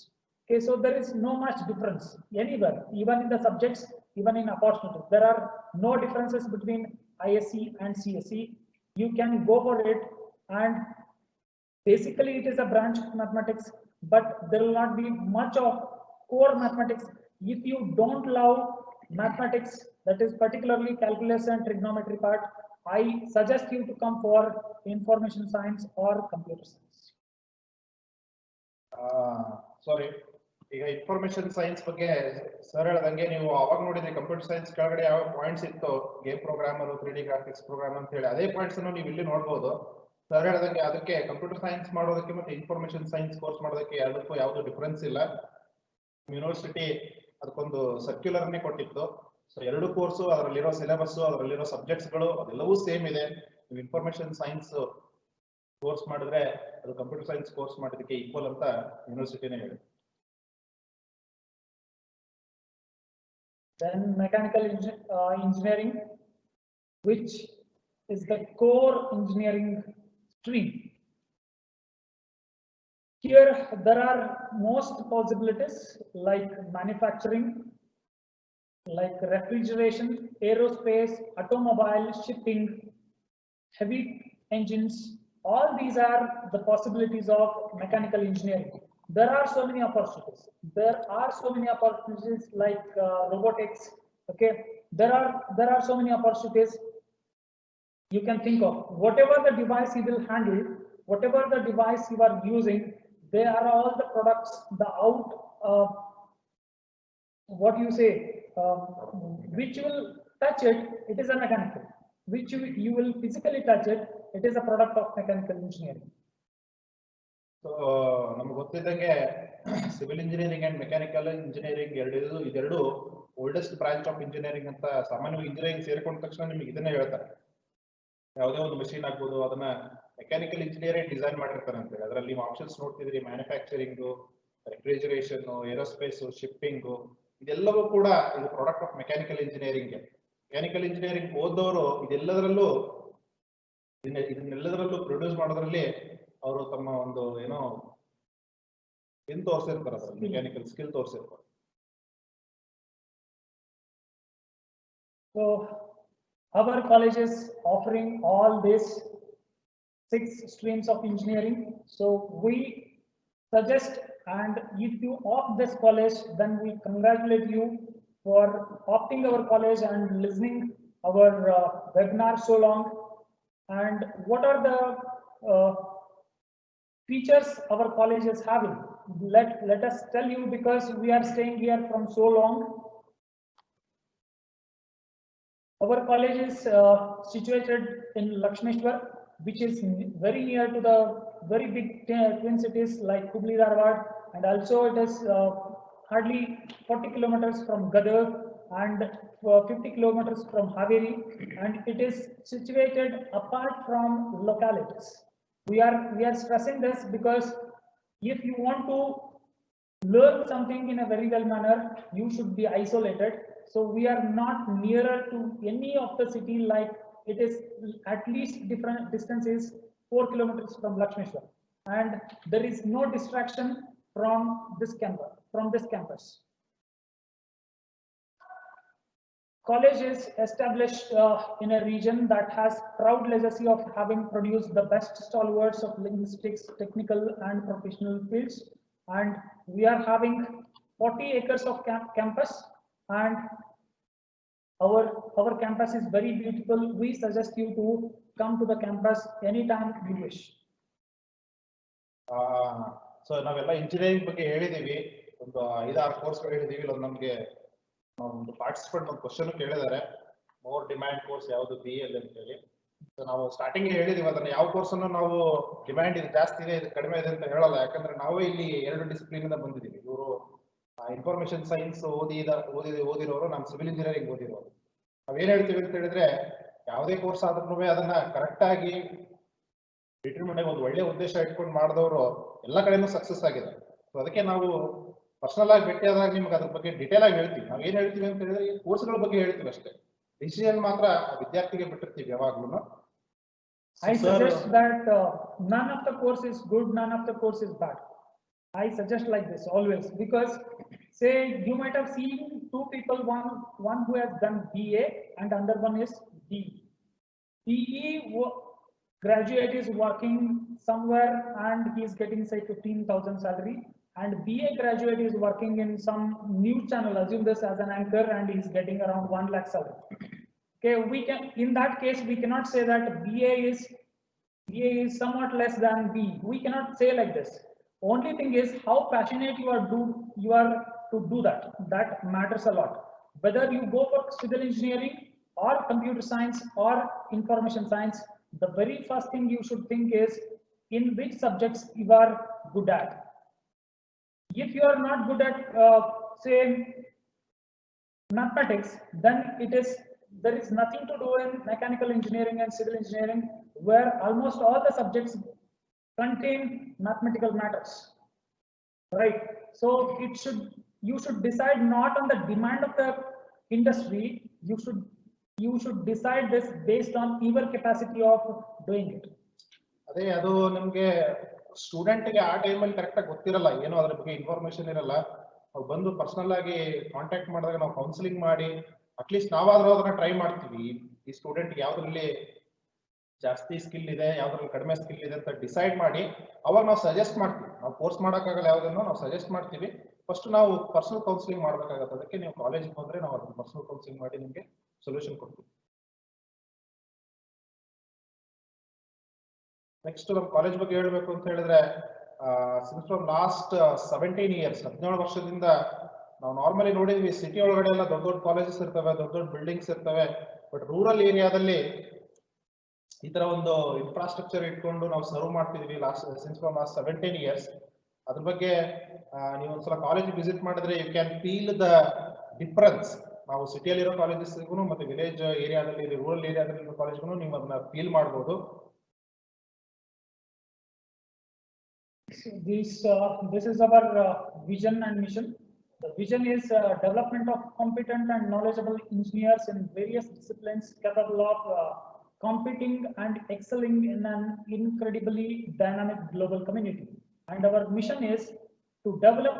Okay, so there is no much difference anywhere, even in the subjects, even in opportunities. There are no differences between ISC and CSE. You can go for it, and basically it is a branch of mathematics, but there will not be much of core mathematics. If you don't love mathematics, that is particularly calculus and trigonometry part, I suggest you to come for information science or computer science. ಸಾರಿ, ಈಗ information science ಬಗ್ಗೆ sir ಹೇಳ್ದಂಗೆ ನೀವು ಅವಾಗ ನೋಡಿದ್ರಿ computer science ಕೆಳಗಡೆ ಯಾವ points ಇತ್ತು, game programmer, 3D graphics program ಅಂತ ಹೇಳಿ, ಅದೇ ಪಾಯಿಂಟ್ಸ್ ಅನ್ನು ನೀವು ಇಲ್ಲಿ ನೋಡ್ಬೋದು. ಸರ್ ಹೇಳ್ದಂಗೆ ಅದಕ್ಕೆ ಕಂಪ್ಯೂಟರ್ ಸೈನ್ಸ್ ಮಾಡೋದಕ್ಕೆ ಮತ್ತೆ ಇನ್ಫಾರ್ಮೇಶನ್ ಸೈನ್ಸ್ ಕೋರ್ಸ್ ಮಾಡೋದಕ್ಕೆ ಎರಡಕ್ಕೂ ಯಾವುದು ಡಿಫರೆನ್ಸ್ ಇಲ್ಲ. ಯೂನಿವರ್ಸಿಟಿ ಅದಕ್ಕೊಂದು ಸರ್ಕ್ಯುಲರ್ನೇ ಕೊಟ್ಟಿತ್ತು. ಸೊ ಎರಡು ಕೋರ್ಸು, ಅದರಲ್ಲಿರೋ ಸಿಲೆಬಸ್, ಅದರಲ್ಲಿರೋ ಸಬ್ಜೆಕ್ಟ್ಸ್ಗಳು ಅದೆಲ್ಲವೂ ಸೇಮ್ ಇದೆ. ನೀವು ಇನ್ಫಾರ್ಮೇಶನ್ ಸೈನ್ಸ್ ಕೋರ್ಸ್ ಮಾಡಿದ್ರೆ ಅದು ಕಂಪ್ಯೂಟರ್ ಸೈನ್ಸ್ ಕೋರ್ಸ್ ಮಾಡೋದಕ್ಕೆ ಈಕ್ವಲ್ ಅಂತ ಯೂನಿವರ್ಸಿಟಿನೇ ಹೇಳಿ. Then mechanical engineering, which is the core engineering stream. Here there are most possibilities like manufacturing, like refrigeration, aerospace, automobile, shipping, heavy engines. All these are the possibilities of mechanical engineering. There are so many opportunities. There are so many opportunities like robotics. Okay, there are so many opportunities you can think of. Whatever the device you will handle, whatever the device you are using, they are all the products. The what you say, which you will touch it, it is a mechanical. Which you will physically touch it, it is a product of mechanical engineering. So ನಮ್ಗೆ ಗೊತ್ತಿದ್ದಂಗೆ civil engineering and mechanical engineering ಇದೆರಡು oldest branch of engineering ಅಂತ ಸಾಮಾನ್ಯವಾಗಿ engineering ಸೇರ್ಕೊಂಡ ತಕ್ಷಣ ನಿಮ್ಗೆ ಇದನ್ನೇ ಹೇಳ್ತಾರೆ. ಯಾವುದೇ ಒಂದು ಮಷೀನ್ ಆಗ್ಬೋದು, ಅದನ್ನ ಮೆಕ್ಯಾನಿಕಲ್ ಇಂಜಿನಿಯರೇ ಡಿಸೈನ್ ಮಾಡಿರ್ತಾರೆ ಅಂತೇಳಿ. ಅದರಲ್ಲಿ ನೀವು ಆಪ್ಷನ್ಸ್ ನೋಡ್ತಿದ್ರಿ, ಮ್ಯಾನುಫ್ಯಾಕ್ಚರಿಂಗು, ರೆಫ್ರಿಜರೇಷನ್, ಏರೋಸ್ಪೇಸ್, ಶಿಪ್ಪಿಂಗು, ಇದೆಲ್ಲವೂ ಕೂಡ ಇದು product of mechanical engineering. Mechanical engineering ಓದೋರು ಇದನ್ನೆಲ್ಲದರಲ್ಲೂ ಪ್ರೊಡ್ಯೂಸ್ ಮಾಡೋದ್ರಲ್ಲಿ ಅವರು ತಮ್ಮ ಒಂದು ಏನೋ ತೋರಿಸಿರ್ತಾರೆ, ಅದರಲ್ಲಿ ಮೆಕ್ಯಾನಿಕಲ್ ಸ್ಕಿಲ್ ತೋರಿಸಿರ್ತಾರೆ. So our college is offering all these 6 streams of engineering. So we suggest, and if you opt this college, then we congratulate you for opting our college and listening our webinar so long. And what are the features our college is having? Let us tell you, because we are staying here from so long. Our college is situated in Lakshmeshwar, which is very near to the very big twin cities like Hubli, Dharwad, and also it is hardly 40 kilometers from Gadag and 50 kilometers from Haveri, and it is situated apart from localities. We are stressing this because if you want to learn something in a very well manner, you should be isolated. So we are not nearer to any of the city, like it is at least different distances 4 kilometers from Lakshmeshwar, and there is no distraction from this campus. College is established in a region that has proud legacy of having produced the best stalwarts of linguistics, technical and professional fields, and we are having 40 acres of campus, and our campus is very beautiful. We suggest you to come to the campus anytime you wish. So ನಾವೆಲ್ಲ engineering ಬಗ್ಗೆ ಹೇಳಿದೀವಿ, ಒಂದು 5-6 ಕೋರ್ಸ್ಗಳು ಹೇಳಿದೀವಿ. ಇಲ್ಲ ನಮ್ಗೆ ಒಂದು participant ಒಂದು question ಕೇಳಿದ್ದಾರೆ, more demand course ಯಾವುದು BL ಅಂತ ಹೇಳಿ. ಸೊ ನಾವು ಸ್ಟಾರ್ಟಿಂಗ್ ಹೇಳಿದೀವಿ, ಅದನ್ನ ಯಾವ ಕೋರ್ಸ್ ಅನ್ನು ನಾವು ಡಿಮ್ಯಾಂಡ್ ಇದು ಜಾಸ್ತಿ ಇದೆ, ಇದು ಕಡಿಮೆ ಇದೆ ಅಂತ ಹೇಳಲ್ಲ. ಯಾಕಂದ್ರೆ ನಾವೇ ಇಲ್ಲಿ 2 ಡಿಸಿಪ್ಲಿನ್ ಇಂದ ಬಂದಿದ್ದೀವಿ. ಇವರು ಇನ್ಫಾರ್ಮೇಶನ್ ಸೈನ್ಸ್ ಓದಿರೋರು, ನಾನು ಸಿವಿಲ್ ಇಂಜಿನಿಯರಿಂಗ್ ಓದಿರೋರು. ನಾವೇನ್ ಹೇಳ್ತೀವಿ ಅಂತ ಹೇಳಿದ್ರೆ, ಯಾವುದೇ ಕೋರ್ಸ್ ಆದ್ರೂ ಅದನ್ನ ಕರೆಕ್ಟ್ ಆಗಿ ಡಿಟರ್ಮಿನ್ ಆಗಿ ಒಂದು ಒಳ್ಳೆ ಉದ್ದೇಶ ಇಟ್ಕೊಂಡು ಮಾಡಿದವರು ಎಲ್ಲ ಕಡೆನೂ ಸಕ್ಸಸ್ ಆಗಿದೆ. ಸೊ ಅದಕ್ಕೆ ನಾವು ಪರ್ಸನಲ್ ಆಗಿ ಭೇಟಿಯಾದಾಗ ನಿಮ್ಗೆ ಅದ್ರ ಬಗ್ಗೆ ಡಿಟೇಲ್ ಆಗಿ ಹೇಳ್ತೀವಿ. ನಾವ್ ಏನ್ ಹೇಳ್ತೀವಿ ಅಂತ ಹೇಳಿದ್ರೆ, ಈ ಕೋರ್ಸ್ಗಳ ಬಗ್ಗೆ ಹೇಳ್ತೀವಿ ಅಷ್ಟೇ, ಡಿಸಿಷನ್ ಮಾತ್ರ ವಿದ್ಯಾರ್ಥಿಗೆ ಬಿಟ್ಟಿರ್ತೀವಿ ಯಾವಾಗ್ಲೂ. I suggest that none of the course is good, none of the course is bad. I suggest like this always, because say you might have seen two people, one who has done BA and another one is B. BE graduate is working somewhere and he is getting say 15,000 salary, and BA graduate is working in some news channel, assume this as an anchor, and he is getting around 1 lakh salary. Okay, we can, in that case we cannot say that BA is somewhat less than B. We cannot say like this. Only thing is how passionate you are to do that. That matters a lot. Whether you go for civil engineering or computer science or information science, the very first thing you should think is in which subjects you are good at. If you are not good at say mathematics, then there is nothing to do in mechanical engineering and civil engineering, where almost all the subjects contain mathematical matters, right? So you should decide not on the demand of the industry. You should decide this based on your capacity of doing it. ಅದೇ ಅದು ನಿಮ್ಗೆ ಸ್ಟೂಡೆಂಟ್ಗೆ ಆ ಟೈಮಲ್ಲಿ ಕರೆಕ್ಟಾಗಿ ಗೊತ್ತಿರಲ್ಲ, ಏನೋ ಅದ್ರ ಬಗ್ಗೆ ಇನ್ಫಾರ್ಮೇಶನ್ ಇರಲ್ಲ. ನಾವು ಬಂದು ಪರ್ಸನಲ್ ಆಗಿ ಕಾಂಟ್ಯಾಕ್ಟ್ ಮಾಡಿದಾಗ ನಾವು ಕೌನ್ಸಿಲಿಂಗ್ ಮಾಡಿ ಅಟ್ಲೀಸ್ಟ್ ನಾವಾದ್ರೂ ಅದನ್ನ ಟ್ರೈ ಮಾಡ್ತೀವಿ. ಈ ಸ್ಟೂಡೆಂಟ್ ಯಾವ್ದ್ರಲ್ಲಿ ಜಾಸ್ತಿ ಸ್ಕಿಲ್ ಇದೆ, ಯಾವ್ದ್ರಲ್ಲಿ ಕಡಿಮೆ ಸ್ಕಿಲ್ ಇದೆ ಅಂತ ಡಿಸೈಡ್ ಮಾಡಿ ಅವಾಗ ನಾವು ಸಜೆಸ್ಟ್ ಮಾಡ್ತೀವಿ. ನಾವು ಫೋರ್ಸ್ ಮಾಡೋಕ್ಕಾಗಲ್ಲ, ಯಾವುದನ್ನು ನಾವು ಸಜೆಸ್ಟ್ ಮಾಡ್ತೀವಿ. ಫಸ್ಟ್ ನಾವು ಪರ್ಸನಲ್ ಕೌನ್ಸಿಲಿಂಗ್ ಮಾಡ್ಬೇಕಾಗತ್ತೆ. ಅದಕ್ಕೆ ನೀವು ಕಾಲೇಜಿಗೆ ಬಂದ್ರೆ ನಾವು ಅದನ್ನ ಪರ್ಸನಲ್ ಕೌನ್ಸಿಲಿಂಗ್ ಮಾಡಿ ನಿಮಗೆ ಸೊಲ್ಯೂಷನ್ ಕೊಡ್ತೀವಿ. ನೆಕ್ಸ್ಟ್ ನಮ್ಮ ಕಾಲೇಜ್ ಬಗ್ಗೆ ಹೇಳ್ಬೇಕು ಅಂತ ಹೇಳಿದ್ರೆ, ಸಿನ್ಸ್ ಫ್ರಮ್ ಲಾಸ್ಟ್ 17 ಇಯರ್ಸ್ 17 ವರ್ಷದಿಂದ ನಾವು ನಾರ್ಮಲಿ ನೋಡಿದ್ವಿ, ಸಿಟಿ ಒಳಗಡೆ ಎಲ್ಲ ದೊಡ್ಡ ದೊಡ್ಡ ಕಾಲೇಜಸ್ ಇರ್ತವೆ, ದೊಡ್ಡ ದೊಡ್ಡ ಬಿಲ್ಡಿಂಗ್ಸ್ ಇರ್ತವೆ. ಬಟ್ ರೂರಲ್ ಏರಿಯಾದಲ್ಲಿ ಈ ತರ ಒಂದು ಇನ್ಫ್ರಾಸ್ಟ್ರಕ್ಚರ್ ಇಟ್ಕೊಂಡು ನಾವು ಸರ್ವ್ ಮಾಡ್ತಿದ್ವಿ ಸಿನ್ಸ್ ಫ್ರಮ್ ಲಾಸ್ಟ್ 17 ಇಯರ್ಸ್. ಅದ್ರ ಬಗ್ಗೆ ನೀವು ಒಂದ್ಸಲ ಕಾಲೇಜ್ ವಿಸಿಟ್ ಮಾಡಿದ್ರೆ you can feel the difference. ನಾವು ಸಿಟಿಯಲ್ಲಿರೋ ಕಾಲೇಜಸ್ಗೂ ಮತ್ತೆ ವಿಲೇಜ್ ಏರಿಯಾದಲ್ಲಿ ರೂರಲ್ ಏರಿಯಾದಲ್ಲಿ ಕಾಲೇಜ್ಗೂ ನೀವು ಅದನ್ನ ಫೀಲ್ ಮಾಡ್ಬೋದು. This is our vision and mission. The vision is development of competent and knowledgeable engineers in various disciplines capable of competing and excelling in an incredibly dynamic global community. And our mission is to develop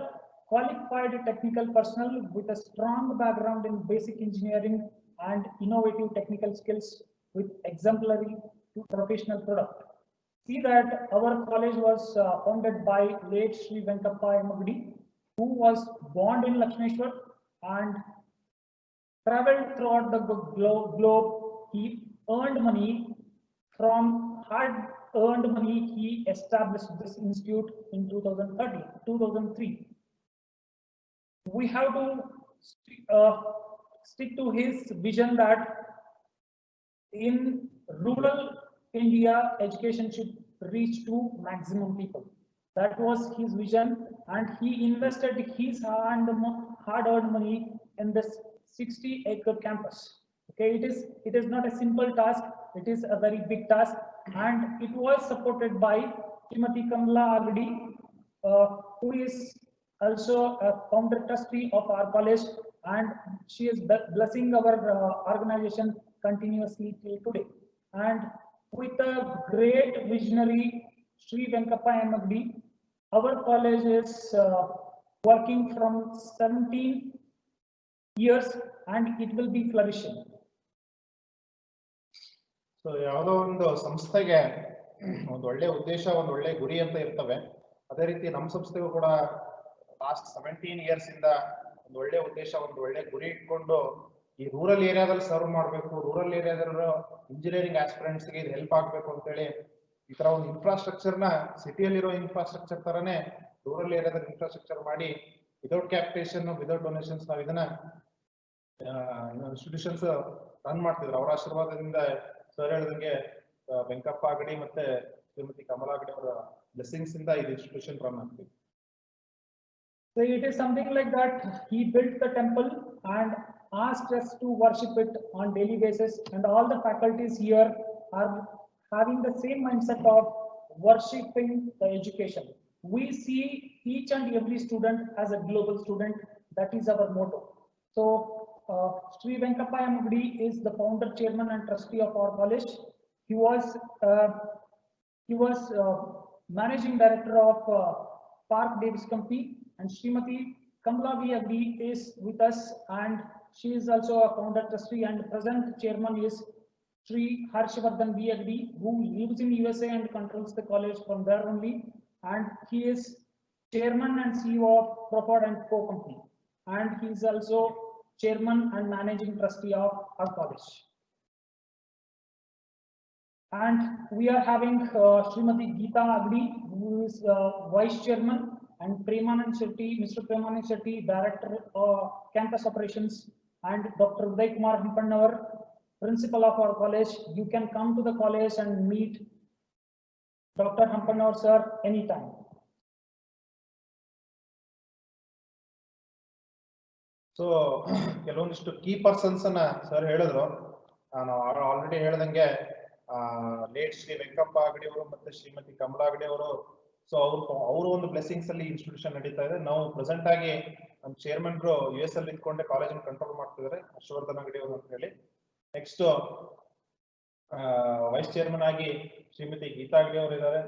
qualified technical personnel with a strong background in basic engineering and innovative technical skills with exemplary professional product. See that our college was founded by late Sri Venkappa Emagdi, who was born in Lakshmeshwar and traveled throughout the globe. He earned money. From hard-earned money, he established this institute in 2003. We have to stick to his vision that in rural India, education should reach to maximum people. That was his vision, and he invested his hard-earned money in this 60-acre campus. Okay, it is not a simple task. It is a very big task, and it was supported by Srimati Kamala Agadi, who is also a founder trustee of our college, and she is blessing our organization continuously till today. And with a great visionary Sri Venkappa Emagdi, our college is working from 17 years and it will be flourishing. So ಯಾವುದೋ ಒಂದು ಸಂಸ್ಥೆಗೆ ಒಂದು ಒಳ್ಳೆ ಉದ್ದೇಶ, ಒಂದು ಒಳ್ಳೆ ಗುರಿ ಅಂತ ಇರ್ತವೆ. ಅದೇ ರೀತಿ ನಮ್ಮ ಸಂಸ್ಥೆಗೂ ಕೂಡ ಲಾಸ್ಟ್ 17 ಇಯರ್ಸ್ ಇಂದ ಒಂದು ಒಳ್ಳೆ ಉದ್ದೇಶ, ಒಂದು ಒಳ್ಳೆ ಗುರಿ ಇಟ್ಕೊಂಡು ಈ ರೂರಲ್ ಏರಿಯಾದಲ್ಲಿ ಸರ್ವ್ ಮಾಡಬೇಕು, ರೂರಲ್ ಏರಿಯಾದಲ್ಲಿರೋ ಇಂಜಿನಿಯರಿಂಗ್ ಆಸ್ಪಿರೆಂಟ್ಸ್ಗೆ ಇದು ಹೆಲ್ಪ್ ಆಗಬೇಕು ಅಂತೇಳಿ ಈ ತರ ಒಂದು ಇನ್ಫ್ರಾಸ್ಟ್ರಕ್ಚರ್ನ ಸಿಟಿಯಲ್ಲಿರೋ ಇನ್ಫ್ರಾಸ್ಟ್ರಕ್ಚರ್ ತರನೇ ರೂರಲ್ ಏರಿಯಾದಲ್ಲಿ ಇನ್ಫ್ರಾಸ್ಟ್ರಕ್ಚರ್ ಮಾಡಿ ವಿದೌಟ್ ಕ್ಯಾಪಿಟೇಷನ್, ವಿದೌಟ್ ಡೊನೇಷನ್ಸ್ ನಾವು ಇದನ್ನ ಇನ್ಸ್ಟಿಟ್ಯೂಷನ್ಸ್ ರನ್ ಮಾಡ್ತಿದ್ರು. ಅವರ ಆಶೀರ್ವಾದದಿಂದ ಸರ್ ಹೇಳಿದಂಗೆ ವೆಂಕಪ್ಪ ಅಗಡಿ ಮತ್ತೆ ಶ್ರೀಮತಿ ಕಮಲಾ ಅಗಡಿ ಅವರ ಬ್ಲೆಸ್ಸಿಂಗ್ಸ್ ಇಂದ ಇದು ಇನ್ಸ್ಟಿಟ್ಯೂಷನ್ ರನ್ ಆಗ್ತಿದೆ. So it is something like that. He built the temple and asked us to worship it on daily basis, and all the faculties here are having the same mindset of worshipping the education. We see each and every student as a global student. That is our motto. So Sri Venkappa Emagdi is the founder, chairman and trustee of our college. He was managing director of Park Davis Company, and Srimati Kamla V. Agdi is with us, and she is also a founder trustee, and present chairman is Sri Harshvardhan V. Agdi, who lives in USA and controls the college from there only, and he is chairman and CEO of Crawford and Co. Company, and he is also chairman and managing trustee of our college. And we are having Srimati Geeta Agdi, who is vice chairman, and Premanand Shetty, Mr. Premanand Shetty, director of campus operations, and Dr. Uday Kumar Hampannavar, principal of our college. You can come to the college and meet Dr. Hampannavar sir anytime. So ಕೆಲವೊಂದಿಷ್ಟು key persons ಅನ್ನ sir ಹೇಳಿದ್ರು. ನಾವು already ಹೇಳ್ದಂಗೆ late Shri Venkappa Agadi ಅವರು ಮತ್ತೆ ಶ್ರೀಮತಿ ಕಮಲಾ ಅಗಡಿ ಅವರು, so ಅವರು ಒಂದು ಬ್ಲೆಸ್ಸಿಂಗ್ಸ್ ಅಲ್ಲಿ ಇನ್ಸ್ಟಿಟ್ಯೂಷನ್ ನಡೀತಾ ಇದೆ. ನಾವು ಪ್ರೆಸೆಂಟ್ ಆಗಿ ನಮ್ಮ ಚೇರ್ಮನ್ US ಅಲ್ಲಿ ಇದ್ಕೊಂಡೆ ಕಾಲೇಜ್ ಕಂಟ್ರೋಲ್ ಮಾಡ್ತಿದ್ದಾರೆ, ಹರ್ಷವರ್ಧನ್ ಅಗಡಿ ಅವರು ಅಂತ ಹೇಳಿ. ನೆಕ್ಸ್ಟ್ ವೈಸ್ ಚೇರ್ಮನ್ ಆಗಿ ಶ್ರೀಮತಿ ಗೀತಾ ಅಗಡಿ ಅವರು ಇದ್ದಾರೆ,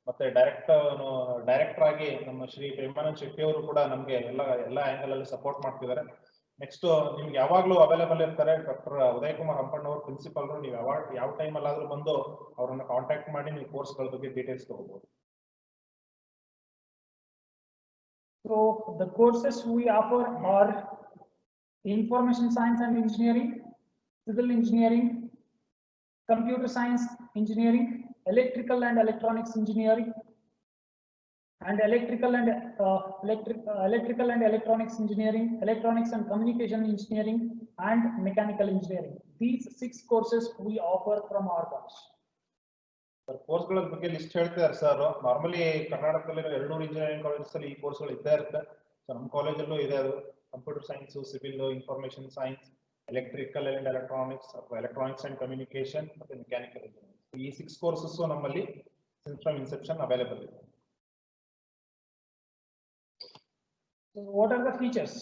ಮತ್ತೆ ಡೈರೆಕ್ಟರ್ ಆಗಿ ನಮ್ಮ ಶ್ರೀ ಪ್ರೇಮಾನಂದ್ ಶೆಟ್ಟಿ ಅವರು ಕೂಡ ನಮ್ಗೆ ಎಲ್ಲ ಆಂಗಲ್ ಅಲ್ಲಿ ಸಪೋರ್ಟ್ ಮಾಡ್ತಿದ್ದಾರೆ. ನೆಕ್ಸ್ಟ್ ನಿಮ್ಗೆ ಯಾವಾಗ್ಲೂ ಅವೈಲೇಬಲ್ ಇರ್ತಾರೆ ಡಾಕ್ಟರ್ ಉದಯ್ ಕುಮಾರ್ ಹಂಪಣ್ಣವರು, ಪ್ರಿನ್ಸಿಪಲ್. ನೀವು ಯಾವ ಟೈಮ್ ಅಲ್ಲಾದ್ರೂ ಬಂದು ಅವರನ್ನ ಕಾಂಟ್ಯಾಕ್ಟ್ ಮಾಡಿ ನೀವು ಕೋರ್ಸ್ಗಳ ಬಗ್ಗೆ ಡೀಟೇಲ್ಸ್ ತಗೋಬಹುದು. So the courses we offer are information science and engineering, civil engineering, computer science engineering, electrical and electronics engineering, and electrical and electronics engineering, electronics and communication engineering, and mechanical engineering. These 6 courses we offer from our college. ಕೋರ್ಸ್ಗಳ ಬಗ್ಗೆ list ಹೇಳ್ತಿದ್ದಾರೆ sir. Normally ಕರ್ನಾಟಕದಲ್ಲಿ 200 engineering colleges ಅಲ್ಲಿ ಈ ಕೋರ್ಸ್ಗಳು ಇದ್ದೇ ಇರುತ್ತೆ. So ನಮ್ಮ ಕಾಲೇಜಲ್ಲೂ ಇದೆ. ಅದು computer science, civil, information science, electrical and electronics ಅಥವಾ ಎಲೆಕ್ಟ್ರಾನಿಕ್ಸ್ ಅಂಡ್ ಕಮ್ಯುನಿಕೇಶನ್ ಮತ್ತೆ ಮೆಕ್ಯಾನಿಕಲ್ ಇಂಜಿನಿಯರಿಂಗ್. ಈ 6 ಕೋರ್ಸಸ್ ನಮ್ಮಲ್ಲಿ ಸಿನ್ಸ್ ಫ್ರಮ್ ಇನ್ಸೆಪ್ಷನ್ ಅವೈಲೇಬಲ್ ಇದೆ. So what are the features?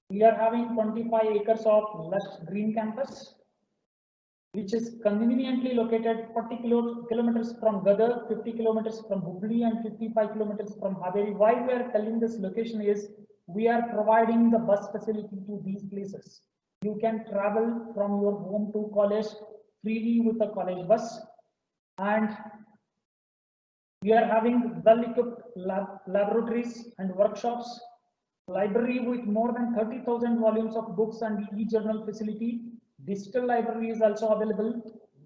We are having 25 acres of lush green campus, which is conveniently located 40 kilometers from Gadar, 50 kilometers from Hubli, and 55 kilometers from Haveri. Why we are telling this location is we are providing the bus facility to these places. You can travel from your home to college freely with a college bus, and we are having well-equipped laboratories and workshops, library with more than 30,000 volumes of books and e-journal facility. Digital library is also available.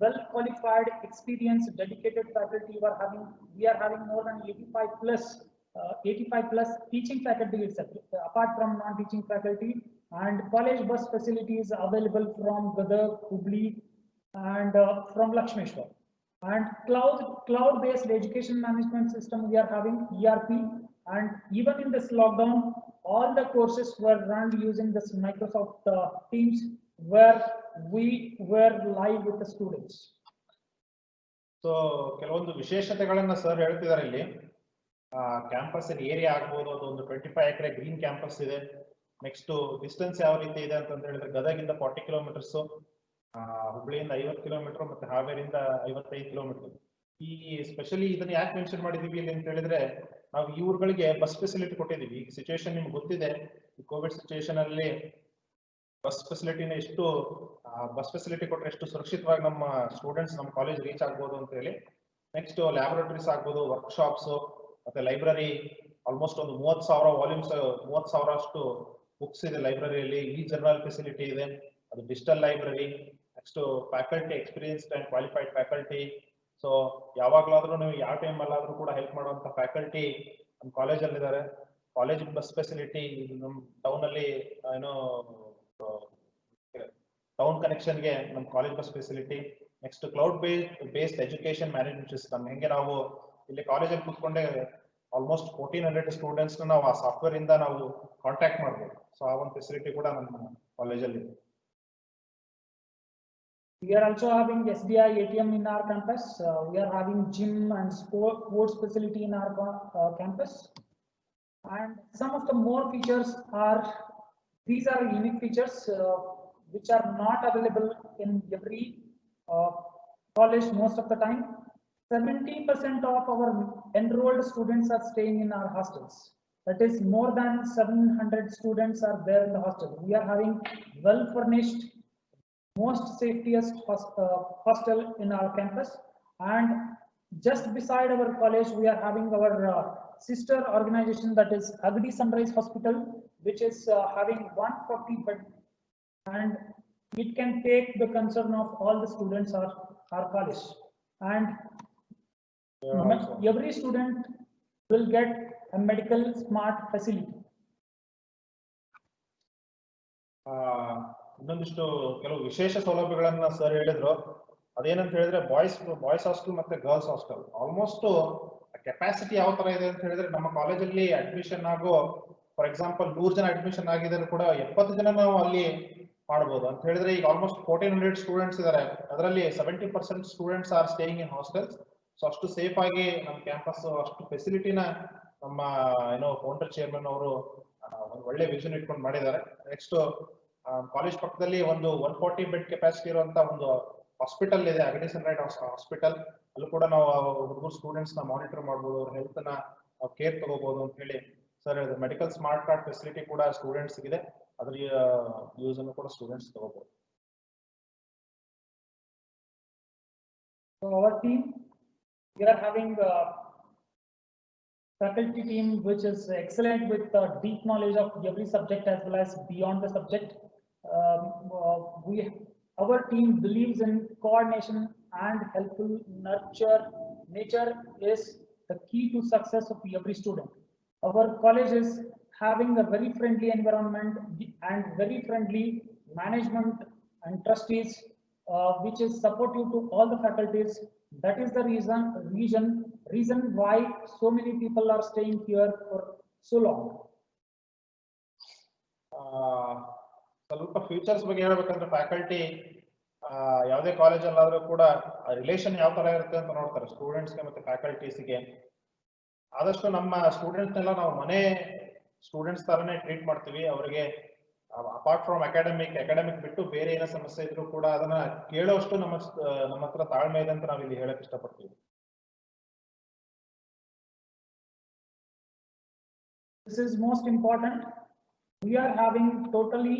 Well-qualified, experienced, dedicated faculty we are having more than 85 plus teaching faculty itself, apart from non-teaching faculty, and college bus facility is available from Gadar, Hubli, and from Lakshmeshwar. And cloud-based education management system we are having, ERP, and even in this lockdown, all the courses were run using this Microsoft Teams, where we were live with the students. So ಕೆಲವೊಂದು ವಿಶೇಷತೆಗಳನ್ನ sir ಹೇಳ್ತಿದ್ದಾರೆ ಇಲ್ಲಿ. Campus area ಆಗ್ಬೋದು, ಅದೊಂದು 25 ಎಕರೆ green campus ಇದೆ. Next distance ಯಾವ ರೀತಿ ಇದೆ ಅಂತ ಹೇಳಿದ್ರೆ, ಗದಗಿಂದ 40 ಕಿಲೋಮೀಟರ್ಸ್, ಹುಬ್ಳಿಯಿಂದ 50 ಕಿಲೋಮೀಟರ್, ಮತ್ತೆ ಹಾವೇರಿಯಿಂದ 55 ಕಿಲೋಮೀಟರ್. ಈ ಸ್ಪೆಷಲಿ ಇದನ್ನ ಯಾಕೆ ಮೆನ್ಷನ್ ಮಾಡಿದೀವಿ ಇಲ್ಲಿ ಅಂತ ಹೇಳಿದ್ರೆ, ನಾವು ಈ ಊರುಗಳಿಗೆ ಬಸ್ ಫೆಸಿಲಿಟಿ ಕೊಟ್ಟಿದೀವಿ. ಈ ಸಿಚುವೇಶನ್ ನಿಮ್ಗೆ ಗೊತ್ತಿದೆ, ಈ ಕೋವಿಡ್ ಸಿಚುವೇಶನ್ ಅಲ್ಲಿ ಬಸ್ ಫೆಸಿಲಿಟಿನ ಬಸ್ ಫೆಸಿಲಿಟಿ ಕೊಟ್ಟರೆ ಎಷ್ಟು ಸುರಕ್ಷಿತವಾಗಿ ನಮ್ಮ ಸ್ಟೂಡೆಂಟ್ಸ್ ನಮ್ಮ ಕಾಲೇಜ್ ರೀಚ್ ಆಗ್ಬೋದು ಅಂತ ಹೇಳಿ. ನೆಕ್ಸ್ಟ್ ಲ್ಯಾಬೊರೇಟರೀಸ್ ಆಗ್ಬೋದು, ವರ್ಕ್ಶಾಪ್ಸ್, ಮತ್ತೆ ಲೈಬ್ರರಿ. ಆಲ್ಮೋಸ್ಟ್ ಒಂದು 30,000 ವಾಲ್ಯೂಮ್ಸ್, 30,000 ಅಷ್ಟು ಬುಕ್ಸ್ ಇದೆ ಲೈಬ್ರರಿಯಲ್ಲಿ. ಈ ಜರ್ನಲ್ ಫೆಸಿಲಿಟಿ ಇದೆ, ಅದು digital library. Next faculty, experienced and qualified faculty. So ಯಾವಾಗ್ಲಾದ್ರೂ ನೀವು ಯಾವ ಟೈಮ್ ಅಲ್ಲಾದ್ರೂ ಕೂಡ ಹೆಲ್ಪ್ ಮಾಡುವಂತ ಫ್ಯಾಕಲ್ಟಿ ನಮ್ಮ ಕಾಲೇಜಲ್ಲಿ ಇದ್ದಾರೆ. ಕಾಲೇಜ್ ಬಸ್ ಫೆಸಿಲಿಟಿ ನಮ್ಮ ಟೌನ್ ಅಲ್ಲಿ ಏನೋ ಟೌನ್ ಕನೆಕ್ಷನ್ಗೆ ನಮ್ಮ college bus facility. Next cloud based education management system. ಹೆಂಗೆ ನಾವು ಇಲ್ಲಿ ಕಾಲೇಜಲ್ಲಿ ಕೂತ್ಕೊಂಡೆ ಆಲ್ಮೋಸ್ಟ್ 1400 ಸ್ಟೂಡೆಂಟ್ಸ್ ನಾವು ಆ ಸಾಫ್ಟ್ವೇರ್ ಇಂದ ನಾವು ಕಾಂಟ್ಯಾಕ್ಟ್ ಮಾಡ್ಬೋದು. ಸೊ ಆ ಒಂದು ಫೆಸಿಲಿಟಿ ಕೂಡ ನಮ್ಮ ಕಾಲೇಜಲ್ಲಿ ಇದೆ. We are also having SBI ATM in our campus. We are having gym and sports facility in our campus. And some of the more features are, these are unique features which are not available in every college most of the time. 70% of our enrolled students are staying in our hostels. That is, more than 700 students are there in the hostel. We are having well furnished, most safetiest hostel in our campus, and just beside our college we are having our sister organization, that is Agdi Sunrise Hospital, which is having 140 bed, and it can take the concern of all the students of our college, and every student will get a medical smart facility. ಇನ್ನೊಂದಿಷ್ಟು ಕೆಲವು ವಿಶೇಷ ಸೌಲಭ್ಯಗಳನ್ನ sir ಹೇಳಿದ್ರು. ಅದೇನಂತ ಹೇಳಿದ್ರೆ boys hostel ಮತ್ತೆ girls hostel almost capacity ಯಾವ ತರ ಇದೆ ಅಂತ ಹೇಳಿದ್ರೆ, ನಮ್ಮ ಕಾಲೇಜಲ್ಲಿ ಅಡ್ಮಿಷನ್ ಆಗೋ ಫಾರ್ ಎಕ್ಸಾಂಪಲ್ 100 ಜನ ಅಡ್ಮಿಷನ್ ಆಗಿದ್ರು ಕೂಡ 70 ಜನ ನಾವು ಅಲ್ಲಿ ಮಾಡಬಹುದು ಅಂತ ಹೇಳಿದ್ರೆ, ಈಗ ಆಲ್ಮೋಸ್ಟ್ 1400 ಸ್ಟೂಡೆಂಟ್ಸ್ ಇದಾರೆ. ಅದರಲ್ಲಿ 70% students R staying in hostels. So ಅಷ್ಟು ಸೇಫ್ ಆಗಿ ನಮ್ಮ ಕ್ಯಾಂಪಸ್, ಅಷ್ಟು ಫೆಸಿಲಿಟಿನ ನಮ್ಮ ಫೌಂಡರ್ ಚೇರ್ಮನ್ ಅವರು ಒಂದು ಒಳ್ಳೆ ವಿಷನ್ ಇಟ್ಕೊಂಡು ಮಾಡಿದ್ದಾರೆ. ನೆಕ್ಸ್ಟ್ ಕಾಲೇಜ್ ಪಕ್ಕದಲ್ಲಿ ಒಂದು 140 ಬೆಡ್ ಕೆಪಾಸಿಟಿ ಇರುವಂತ ಒಂದು ಹಾಸ್ಪಿಟಲ್ ಇದೆ, ಅಗಡಿ ಸನ್ರೈಸ್ ಹಾಸ್ಪಿಟಲ್. ಅಲ್ಲೂ ಕೂಡ ನಾವು ಹುಡುಗರು ಸ್ಟೂಡೆಂಟ್ಸ್ ನ ಮಾನಿಟರ್ ಮಾಡಬಹುದು, ಅವ್ರ ಹೆಲ್ತ್ ನ ಕೇರ್ ತಗೋಬಹುದು ಅಂತ ಹೇಳಿ ಸರ್ ಹೇಳಿದ್ರು. ಮೆಡಿಕಲ್ ಸ್ಮಾರ್ಟ್ ಕಾರ್ಡ್ ಫೆಸಿಲಿಟಿ ಕೂಡ ಸ್ಟೂಡೆಂಟ್ಸ್ ಇದೆ, ಅದ್ರ ಯೂಸ್ ಅನ್ನು ಕೂಡ ಸ್ಟೂಡೆಂಟ್ಸ್ ತಗೋಬಹುದು. So our team, we are having a faculty team which is excellent with deep knowledge of every subject as well as beyond the subject. Our team believes in coordination and helpful nurture. Nature is the key to success of every student. Our college is having a very friendly environment and very friendly management and trustees, which is supportive to all the faculties. That is the reason why so many people are staying here for so long. ಸ್ವಲ್ಪ futures ಬಗ್ಗೆ ಹೇಳ್ಬೇಕಂದ್ರೆ, faculty ಯಾವುದೇ ಕಾಲೇಜಲ್ಲಾದ್ರೂ ಕೂಡ relation ಯಾವ ತರ ಇರುತ್ತೆ ಅಂತ ನೋಡ್ತಾರೆ ಸ್ಟೂಡೆಂಟ್ಸ್ಗೆ ಮತ್ತೆ ಫ್ಯಾಕಲ್ಟೀಸ್ಗೆ. ಆದಷ್ಟು ನಮ್ಮ ಸ್ಟೂಡೆಂಟ್ಸ್ನೆಲ್ಲ ನಾವು ಮನೆ ಸ್ಟೂಡೆಂಟ್ಸ್ ತರನೇ ಟ್ರೀಟ್ ಮಾಡ್ತೀವಿ. ಅವರಿಗೆ ಅಪಾರ್ಟ್ ಫ್ರಮ್ ಅಕಾಡೆಮಿಕ್ ಬಿಟ್ಟು ಬೇರೆ ಏನೋ ಸಮಸ್ಯೆ ಇದ್ರೂ ಕೂಡ ಅದನ್ನ ಕೇಳೋಷ್ಟು ನಮ್ಮ ಹತ್ರ ತಾಳ್ಮೆ ಇದೆ ಅಂತ ನಾವು ಇಲ್ಲಿ ಹೇಳಕ್ ಇಷ್ಟಪಡ್ತೀವಿ. This is most important. We are having totally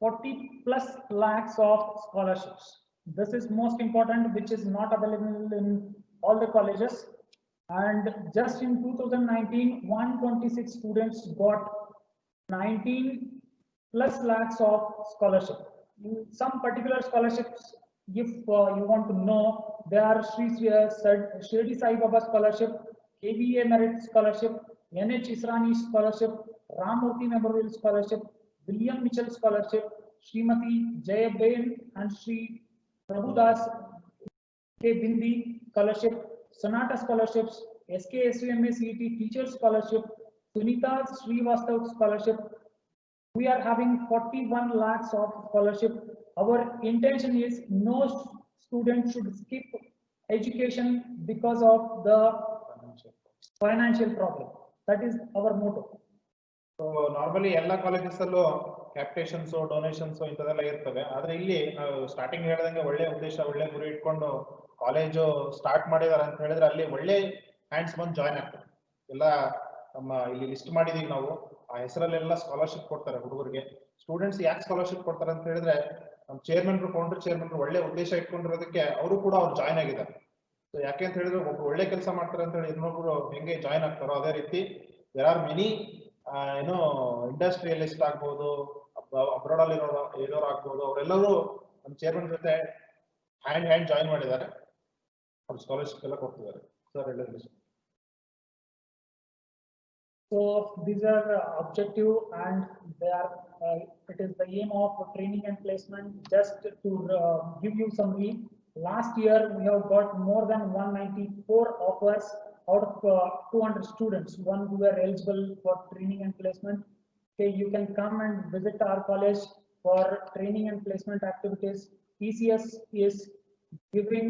40+ lakhs of scholarships. This is most important, which is not available in all the colleges. And just in 2019, 126 students got 19+ lakhs of scholarship. Some particular scholarships, if you want to know, they are Shirdi Sai Baba Scholarship, KBA Merit Scholarship, NH Israni Scholarship, Ramurthy Memorial Scholarship, William Mitchell Scholarship, Srimati Jayaben and Sri Prabhudas K. Bindi Scholarship, Sonata Scholarships, SKSUMA CET Teachers Scholarship, Sunita Srivastav Scholarship. We are having 41 lakhs of scholarship. Our intention is no student should skip education because of the financial problem. That is our motto. So normally ಎಲ್ಲ colleges ಅಲ್ಲೂ ಕ್ಯಾಪಿಟೇಷನ್ಸ್, donations ಇಂಥದೆಲ್ಲ ಇರ್ತವೆ. ಆದ್ರೆ ಇಲ್ಲಿ ನಾವು starting ಹೇಳಿದಂಗೆ ಒಳ್ಳೆ ಉದ್ದೇಶ, ಒಳ್ಳೆ ಗುರಿ ಇಟ್ಕೊಂಡು ಕಾಲೇಜು ಸ್ಟಾರ್ಟ್ ಮಾಡಿದಾರೆ ಅಂತ ಹೇಳಿದ್ರೆ ಅಲ್ಲಿ ಒಳ್ಳೆ ಹ್ಯಾಂಡ್ಸ್ ಬಂದು ಜಾಯ್ನ್ ಆಗ್ತದೆ. ಎಲ್ಲ ನಮ್ಮ ಇಲ್ಲಿ ಲಿಸ್ಟ್ ಮಾಡಿದೀವಿ ನಾವು, ಆ ಹೆಸರಲ್ಲೆಲ್ಲ ಸ್ಕಾಲರ್ಶಿಪ್ ಕೊಡ್ತಾರೆ ಹುಡುಗರಿಗೆ. ಸ್ಟೂಡೆಂಟ್ಸ್ ಯಾಕೆ ಸ್ಕಾಲರ್ಶಿಪ್ ಕೊಡ್ತಾರೆ ಅಂತ ಹೇಳಿದ್ರೆ, ನಮ್ಮ ಫೌಂಡರ್ ಚೇರ್ಮನ್ ಒಳ್ಳೆ ಉದ್ದೇಶ ಇಟ್ಕೊಂಡಿರೋದಕ್ಕೆ ಅವರು ಕೂಡ ಅವ್ರು ಜಾಯ್ನ್ ಆಗಿದ್ದಾರೆ. ಸೊ ಯಾಕೆ ಅಂತ ಹೇಳಿದ್ರೆ, ಒಬ್ರು ಒಳ್ಳೆ ಕೆಲಸ ಮಾಡ್ತಾರೆ ಅಂತ ಹೇಳಿ ಇನ್ನೊಬ್ರು ಹೆಂಗೆ ಜಾಯ್ನ್ ಆಗ್ತಾರೋ ಅದೇ ರೀತಿ ದೇರ್ ಆರ್ ಮೆನಿ ಇಂಡಸ್ಟ್ರಿಯಲಿಸ್ಟ್ ಆಗ್ಬೋದು, ಅಬ್ರಾಡ್ ಅಲ್ಲಿ ಇರೋರು ಆಗ್ಬೋದು, ಅವರೆಲ್ಲರೂ ನಮ್ಮ ಚೇರ್ಮನ್ ಜೊತೆ ಹ್ಯಾಂಡ್ ಜಾಯಿನ್ ಮಾಡಿದ್ದಾರೆ. ಅವ್ರು ಸ್ಕಾಲರ್ಶಿಪ್ ಎಲ್ಲ ಕೊಡ್ತಿದ್ದಾರೆ ಸರ್ ಹೇಳಿದ್ರು. So these are objective, and they are it is the aim of training and placement. Just to give you some read, last year we have got more than 194 offers out of 200 students, one who were eligible for training and placement. Okay, you can come and visit our college for training and placement activities. TCS is giving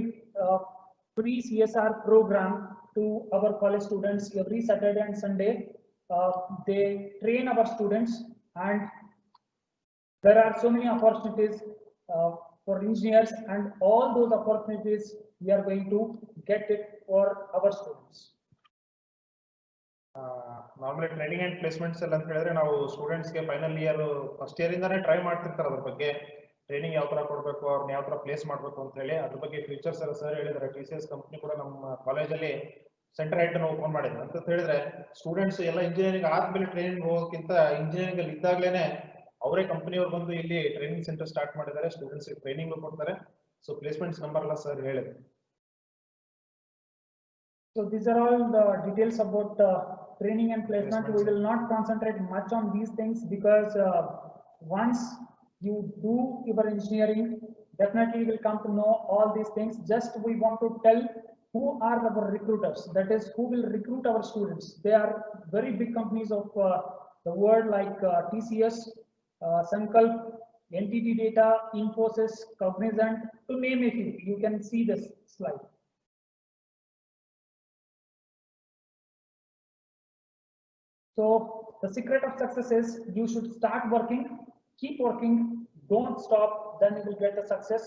free CSR program to our college students every Saturday and Sunday. They train our students, and there are so many opportunities for engineers, and all those opportunities we are going to get it for our students? Normally training and placements ಎಲ್ಲ ಅಂತ ಹೇಳಿದ್ರೆ ನಾವು ಸ್ಟೂಡೆಂಟ್ಸ್ಗೆ final year first year ಇಂದಾನೆ try ಮಾಡ್ತಿರ್ತಾರೆ ಅದ್ರ ಬಗ್ಗೆ training ಯಾವ ತರ ಕೊಡಬೇಕು ಅವ್ರನ್ನ ಯಾವ ತರ ಪ್ಲೇಸ್ ಮಾಡಬೇಕು ಅಂತ ಹೇಳಿ ಅದ್ರ ಬಗ್ಗೆ ಫ್ಯೂಚರ್ಸ್ ಎಲ್ಲ ಸರ್ ಹೇಳಿದ್ದಾರೆ. TCS ಕಂಪ್ನಿ ಕೂಡ ನಮ್ಮ ಕಾಲೇಜಲ್ಲಿ ಸೆಂಟರ್ ಹೆಡ್ ಓಪನ್ ಮಾಡಿದ್ರು ಅಂತ ಹೇಳಿದ್ರೆ ಸ್ಟೂಡೆಂಟ್ಸ್ ಎಲ್ಲ ಇಂಜಿನಿಯರಿಂಗ್ ಆದ್ಮೇಲೆ ಟ್ರೈನಿಂಗ್ ಹೋಗೋಕ್ಕಿಂತ ಇಂಜಿನಿಯರಿಂಗ್ ಅಲ್ಲಿ ಇದ್ದಾಗಲೇನೆ ಅವರೇ ಕಂಪನಿಯವ್ರು ಬಂದು ಇಲ್ಲಿ ಟ್ರೈನಿಂಗ್ ಸೆಂಟರ್ ಸ್ಟಾರ್ಟ್ ಮಾಡಿದ್ದಾರೆ, ಸ್ಟೂಡೆಂಟ್ಸ್ ಟ್ರೈನಿಂಗ್ ಕೊಡ್ತಾರೆ. ಸೊ ಪ್ಲೇಸ್ಮೆಂಟ್ಸ್ ನಂಬರ್ ಎಲ್ಲ ಸರ್ ಹೇಳಿದ್ರು. So these are all the details about training and placement. We will not concentrate much on these things because once you do your engineering, definitely you will come to know all these things. Just we want to tell who are our recruiters, that is who will recruit our students. They are very big companies of the world like TCS, Sankalp, NTT Data, Infosys, Cognizant, to name a few. You can see this slide. So the secret of success is you should start working, keep working, don't stop, then you will get the success.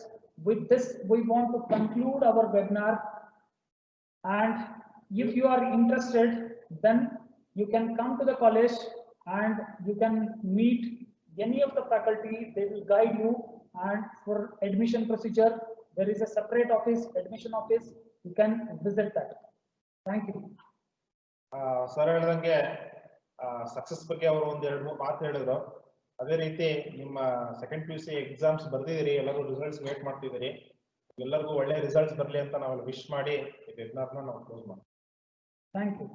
With this, we want to conclude our webinar. And if you are interested, then you can come to the college and you can meet any of the faculty. They will guide you. And for admission procedure, there is a separate office, admission office. You can visit that. Thank you. Sir ಹೇಳಿದಂಗೆ success ಬಗ್ಗೆ ಅವರು ಒಂದ್ 2-3 ಮಾತು ಹೇಳಿದ್ರು. ಅದೇ ರೀತಿ ನಿಮ್ಮ second PUC exams ಬರ್ದಿದ್ದೀರಿ, ಎಲ್ಲರೂ ರಿಸಲ್ಟ್ಸ್ ವೇಟ್ ಮಾಡ್ತಿದ್ದೀರಿ. ಎಲ್ಲರಿಗೂ ಒಳ್ಳೆ ರಿಸಲ್ಟ್ಸ್ ಬರಲಿ ಅಂತ ನಾವು ವಿಶ್ ಮಾಡಿ ಈ ವೆಬಿನಾರ್ನ ನಾವು ಕ್ಲೋಸ್ ಮಾಡ್ತೀವಿ. Thank you.